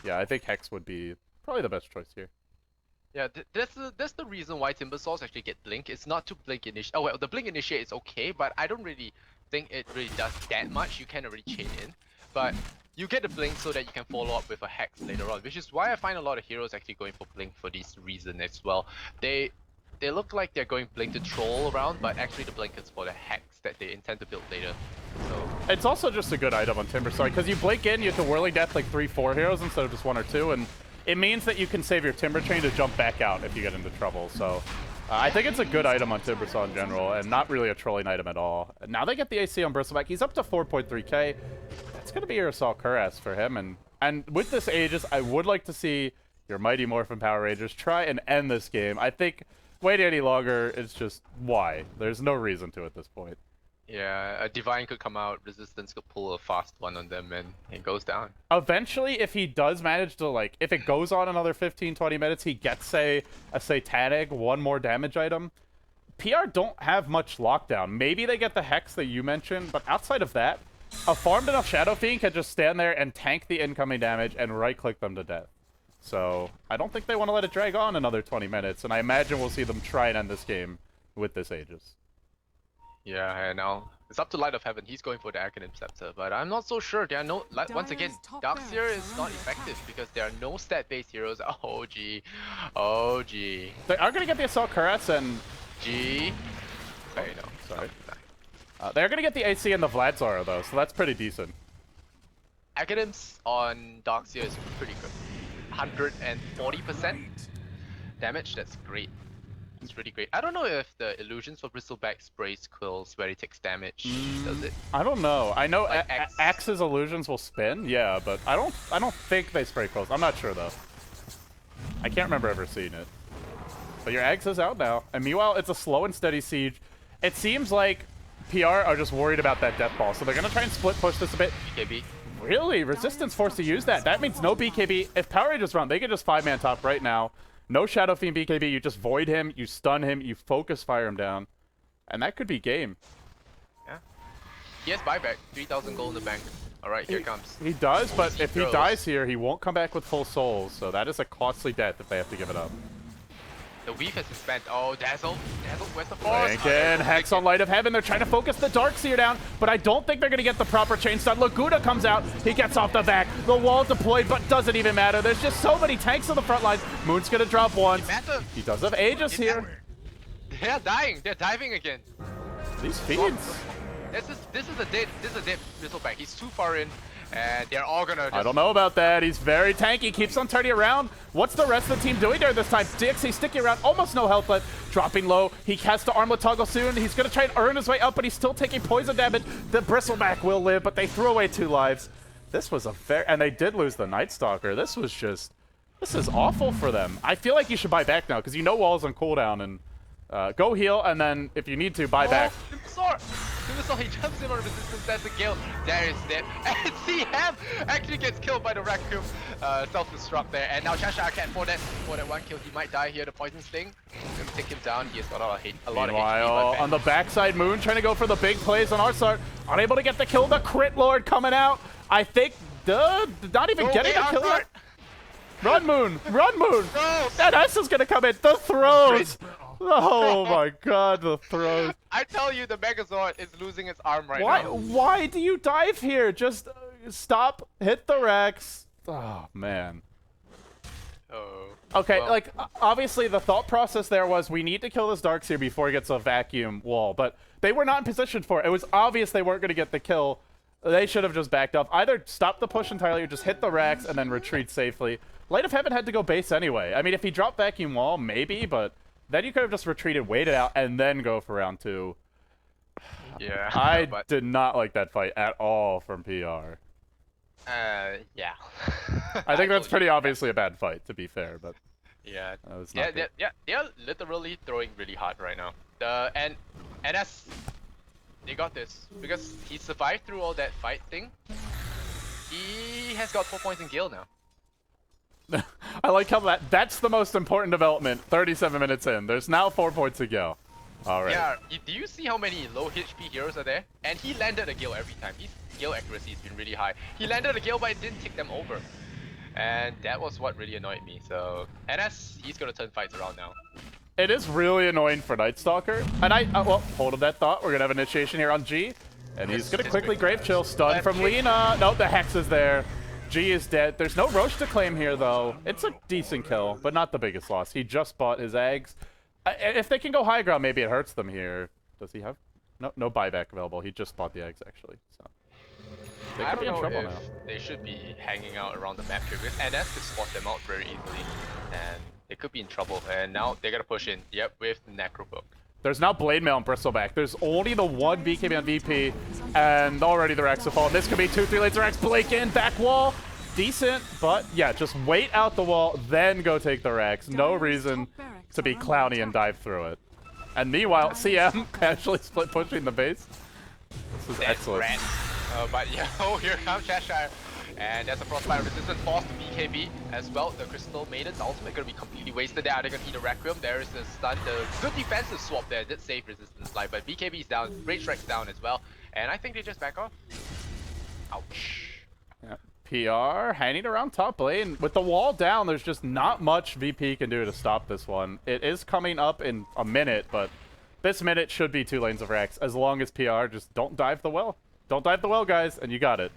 yeah, I think Hex would be probably the best choice here. Yeah, that's the reason why Timbersaws actually get Blink. It's not to Blink Initiate. Oh well, the Blink Initiate is okay, but I don't really think it really does that much. You can't really chain in, but you get the Blink so that you can follow up with a Hex later on, which is why I find a lot of heroes actually going for Blink for this reason as well. They look like they're going Blink to troll around, but actually the Blink is for the Hex that they intend to build later. So it's also just a good item on Timbersaw because you blink in, you have to Whirling Death like 3-4 heroes instead of just 1 or 2, and it means that you can save your Timber Chain to jump back out if you get into trouble. So I think it's a good item on Timbersaw in general, and not really a trolling item at all. Now they get the AC on Bristleback. He's up to 4.3k. That's going to be your Assault Cuirass for him. And with this Aegis, I would like to see your Mighty Morphin Power Rangers try and end this game. I think waiting any longer is just why. There's no reason to at this point. Yeah, a Divine could come out, Resistance could pull a fast one on them, and it goes down. Eventually, if he does manage to, like, if it goes on another 15-20 minutes, he gets, say, a Satanic, 1 more damage item. PR don't have much lockdown. Maybe they get the Hex that you mentioned, but outside of that, a farmed enough Shadow Fiend can just stand there and tank the incoming damage and right-click them to death. So, I don't think they want to let it drag on another 20 minutes, and I imagine we'll see them try and end this game with this Aegis. Yeah, and now it's up to Light of Heaven. He's going for the Arcanine Scepter, but I'm not so sure. There are no, once again, Darkseer is not effective because there are no stat-based heroes. Oh gee, oh gee. They are gonna get the Assault Cuirass and G. Sorry, no, sorry. They're gonna get the AC and the Vlad Zara though, so that's pretty decent. Arcanims on Darkseer is pretty good. 140% damage. That's great. It's really great. I don't know if the illusions for Bristleback sprays quills where it takes damage. Does it? I don't know. I know like Axe's illusions will spin, yeah, but I don't think they spray quills. I'm not sure though. I can't remember ever seeing it. But your Axe is out now. And meanwhile, it's a slow and steady siege. It seems like PR are just worried about that death ball, so they're gonna try and split push this a bit. BKB. Really? Resistance forced to use that. That means no BKB. If Power Rangers run, they can just 5-man top right now. No Shadow Fiend BKB, you just void him, you stun him, you focus fire him down. And that could be game. Yeah. He has buyback, 3,000 gold in the bank. Alright, here comes. He does, but if he dies here, he won't come back with full souls. So that is a costly death if they have to give it up. The weave has been spent. Oh, Dazzle. Dazzle, where's the force? Again, Hex on Light of Heaven. They're trying to focus the Darkseer down, but I don't think they're going to get the proper chain stun. Laguna comes out. He gets off the back. The wall deployed, but doesn't even matter. There's just so many tanks on the front lines. Moon's going to drop once. He does have Aegis here. They're dying. They're diving again. These feeds. This is a dead Bristleback. He's too far in. And they're all gonna just... I don't know about that. He's very tanky. Keeps on turning around. What's the rest of the team doing there this time? DXC sticking around. Almost no health left. Dropping low. He has to armlet toggle soon. He's going to try and earn his way up, but he's still taking poison damage. The Bristleback will live, but they threw away 2 lives. This was a very... And they did lose the Night Stalker. This was just... This is awful for them. I feel like you should buy back now, because you know Wall's on cooldown, and go heal, and then if you need to, buy back. Timbersaw, he jumps in on resistance, that's a kill. There is dead. And CM actually gets killed by the Raccoon. Self-destruct there. And now Cheshire Cat for that 1 kill. He might die here. The Poison Sting gonna take him down. He has got a lot of hate. Meanwhile, on the backside, Moon trying to go for the big plays on ars-art. Unable to get the kill. The Crit Lord coming out. I think, not even getting a kill yet. Run, Moon! Run, Moon! That S is gonna come in. The throws! Oh my god, the throws. I tell you, the Megazord is losing its arm right now. Why do you dive here? Just stop, hit the Rex. Oh, man. Oh. Okay, well. like, obviously the thought process there was we need to kill this Darkseer before he gets a vacuum wall, but they were not in position for it. It was obvious they weren't going to get the kill. They should have just backed up. Either stop the push entirely or just hit the Rex and then retreat safely. Light of Heaven had to go base anyway. I mean, if he dropped vacuum wall, maybe, but Then you could have just retreated, waited out, and then go for round 2. Yeah. I but did not like that fight at all from PR. yeah. I think that's told pretty you. obviously a bad fight, to be fair, but Yeah. that was Yeah, not good. they're literally throwing really hard right now. And that's they got this because he survived through all that fight thing. He has got 4 points in Gale now. I like how that's the most important development. 37 minutes in. There's now 4 points to go. All right. Yeah, do you see how many low HP heroes are there? And he landed a Gale every time. His Gale accuracy has been really high. He landed a Gale but it didn't take them over. And that was what really annoyed me. So, NS, he's gonna turn fights around now. It is really annoying for Night Stalker. And well, hold on that thought. We're gonna have initiation here on G. And he's gonna quickly Grave Chill. Stun from Lina. Nope, the Hex is there. G is dead. There's no Roche to claim here, though. It's a decent kill, but not the biggest loss. He just bought his eggs. If they can go high ground, maybe it hurts them here. Does he have? No buyback available. He just bought the eggs, actually. So they could be in trouble now. They should be hanging out around the map here because NS could spot them out very easily. And they could be in trouble. And now they're gonna push in. Yep, with Necrobook. There's now Blade Mail and Bristleback. There's only the one BKB on VP, and already the Rex will fall. This could be 2-3 lanes of Rex. Blake in, back wall. Decent, but yeah, just wait out the wall, then go take the Rex. No reason to be clowny and dive through it. And meanwhile, CM casually split pushing the base. This is excellent. But yeah, oh, here comes Cheshire. And there's a Frostbite resistance force to BKB as well. The Crystal Maiden's ultimate gonna be completely wasted there. They're gonna eat a Requiem. There is the stun. The good defensive swap there did save resistance life, but BKB's down, Rage Strike's down as well. And I think they just back off. Ouch. Yeah. PR hanging around top lane. With the wall down, there's just not much VP can do to stop this one. It is coming up in a minute, but this minute should be 2 lanes of Rex. As long as PR just don't dive the well. Don't dive the well, guys, and you got it.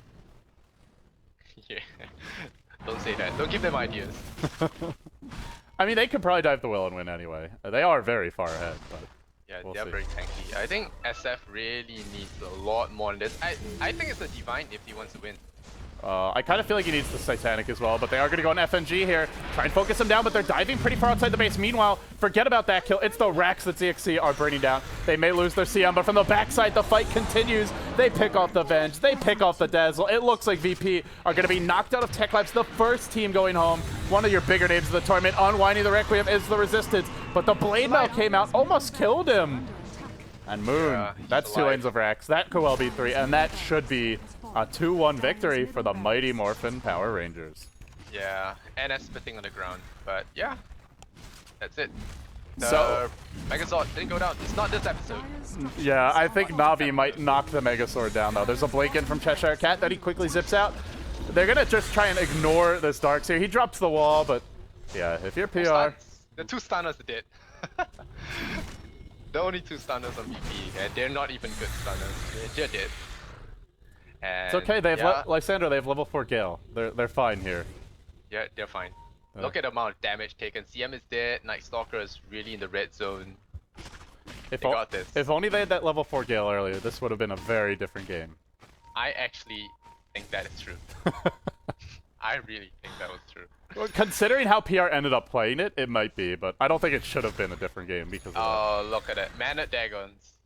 Yeah. Don't say that. Don't give them ideas. I mean, they could probably dive the well and win anyway. They are very far ahead, but yeah, we'll they're see. very tanky. I think SF really needs a lot more than this. I think it's a Divine if he wants to win. I kind of feel like he needs the Titanic as well, but they are going to go on FNG here. Try and focus him down, but they're diving pretty far outside the base. Meanwhile, forget about that kill. It's the racks that ZXC are burning down. They may lose their CM, but from the backside, the fight continues. They pick off the Venge. They pick off the Dazzle. It looks like VP are going to be knocked out of TECHLABS, the first team going home. One of your bigger names of the tournament. Unwinding the Requiem is the Resistance, but the Blade Mail came out, almost killed him. And Moon, that's 2 lanes of racks. That could well be 3, and that should be a 2-1 victory for the Mighty Morphin Power Rangers. Yeah, NS spitting on the ground, but yeah, that's it. So Megazord didn't go down. It's not this episode. Yeah, I think Navi might knock the Megazord down, though. There's a Blake in from Cheshire Cat that he quickly zips out. They're going to just try and ignore this Darks here. He drops the wall, but yeah, if you're PR... The 2 stunners are dead. The only 2 stunners on VP, and they're not even good stunners. They're dead. And it's okay, they have Lysandra, they have level 4 Gale. They're fine here. Yeah, they're fine. Look at the amount of damage taken. CM is dead, Night Stalker is really in the red zone. They got this. If only they had that level 4 Gale earlier, this would have been a very different game. I actually think that is true. I really think that was true. Well, considering how PR ended up playing it, it might be, but I don't think it should have been a different game because of that. Look at it. Man-at Dagons.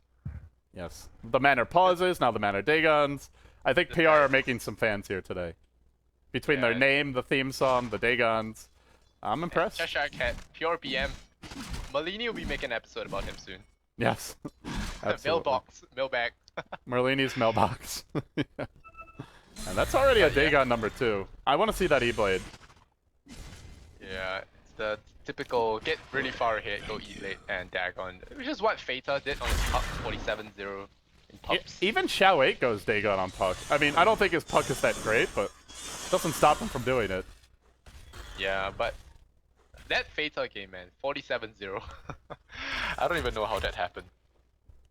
Yes. The Manor pauses, now the Manor Dagons. I think PR are making some fans here today. Between their name, the theme song, the Dagons. I'm impressed. Cheshire Cat, pure BM. Malini will be making an episode about him soon. Yes. Mailbag. Merlini's mailbox. Yeah. And that's already a Dagon number 2. I want to see that E-Blade. Yeah, it's the typical get really far ahead, go E-Blade and Dagon, which is what Fata did on his Puck 47-0 in Pups. Even Xiao 8 goes Dagon on Puck. I mean, I don't think his Puck is that great, but it doesn't stop him from doing it. Yeah, but that Fata game, man, 47-0. I don't even know how that happened.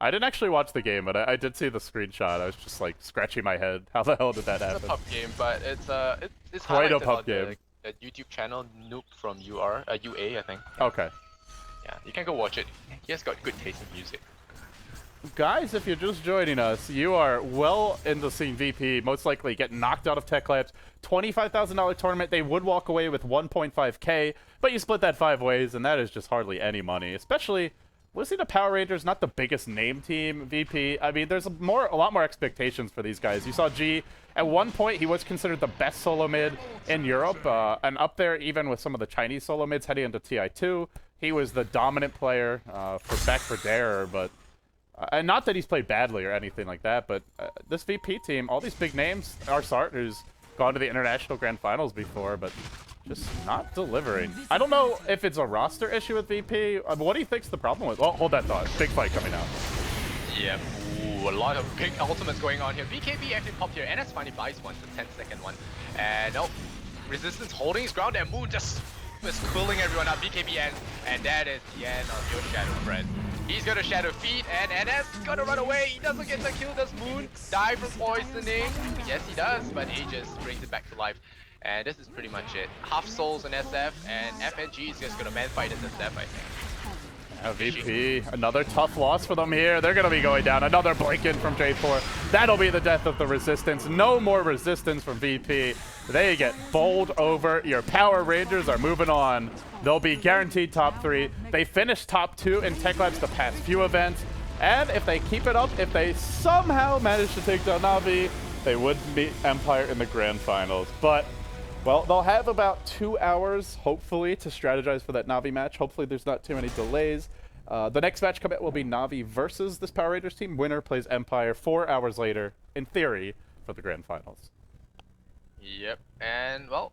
I didn't actually watch the game, but I did see the screenshot. I was just like scratching my head. How the hell did that happen? It's a pub game, but it's quite a highlighted pub on game. The YouTube channel Noob from UA, I think. Okay. Yeah, you can go watch it. He has got good taste in music. guys, if you're just joining us, you are well into seeing VP most likely get knocked out of TECHLABS. $25,000 tournament, they would walk away with 1.5K, but you split that 5 ways, and that is just hardly any money. Especially, was he the Power Rangers, not the biggest name team, VP? I mean, there's a lot more expectations for these guys. You saw G, at one point, he was considered the best solo mid in Europe, and up there even with some of the Chinese solo mids heading into TI2. He was the dominant player back for Dare, but... and not that he's played badly or anything like that, but this VP team, all these big names, ars-art, who's gone to the International Grand Finals before, but just not delivering. I don't know if it's a roster issue with VP. What do you think's the problem with? Oh, hold that thought. Big fight coming out. Yeah, ooh, a lot of big ultimates going on here. BKB actually popped here. NS finally buys one, the 10-second one. And oh, Resistance holding his ground, and Moon just is cooling everyone up. BKB ends, and that is the end of your Shadow friend. He's gonna Shadow Feed, and NS is gonna run away. He doesn't get the kill, does Moon die from poisoning? Yes, he does, but he just brings it back to life. And this is pretty much it. Half souls in SF, and FNG is just gonna man fight in SF, I think. VP, another tough loss for them here. They're gonna be going down. Another blink-in from J4. That'll be the death of the Resistance. No more Resistance from VP. They get bowled over. Your Power Rangers are moving on. They'll be guaranteed top 3. They finished top 2 in TECHLABS the past few events. And if they keep it up, if they somehow manage to take down Na'Vi, they would beat Empire in the Grand Finals. But, well, they'll have about 2 hours, hopefully, to strategize for that Na'Vi match. Hopefully there's not too many delays. The next match coming up will be Na'Vi versus this Power Rangers team. Winner plays Empire 4 hours later, in theory, for the Grand Finals. Yep, and, well,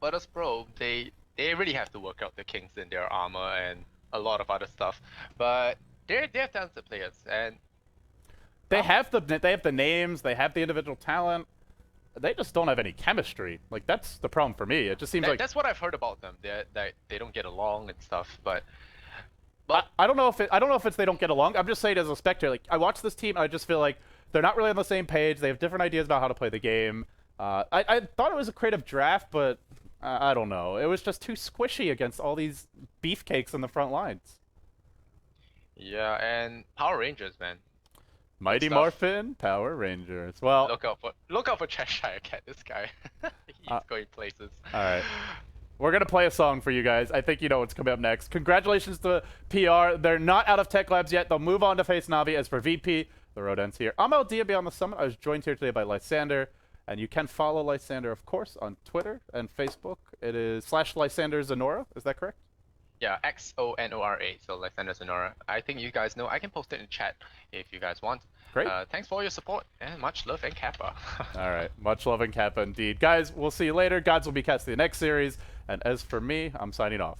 let us probe. They really have to work out the kinks in their armor and a lot of other stuff. But they're talented players, and... They have the names, they have the individual talent. They just don't have any chemistry. Like, that's the problem for me. It just seems like... That's what I've heard about them. They don't get along and stuff, but I don't know if it's they don't get along. I'm just saying as a spectator, like, I watch this team and I just feel like they're not really on the same page. They have different ideas about how to play the game. I thought it was a creative draft, but I don't know. It was just too squishy against all these beefcakes in the front lines. Yeah, and Power Rangers, man. Mighty Morphin, Power Rangers. Well, look out for Cheshire Cat. This guy, he's going places. All right, we're gonna play a song for you guys. I think you know what's coming up next. Congratulations to PR. They're not out of TECHLABS yet. They'll move on to face Na'Vi. As for VP, the road ends here. I'm LD Beyond the Summit. I was joined here today by Lysander, and you can follow Lysander, of course, on Twitter and Facebook. It is /LysanderZenora. Is that correct? Yeah, XONORA, so Lysander Zenora. I think you guys know. I can post it in chat if you guys want. Great. Thanks for all your support, and much love and Kappa. All right, much love and Kappa indeed. Guys, we'll see you later. Gods will be cast in the next series. And as for me, I'm signing off.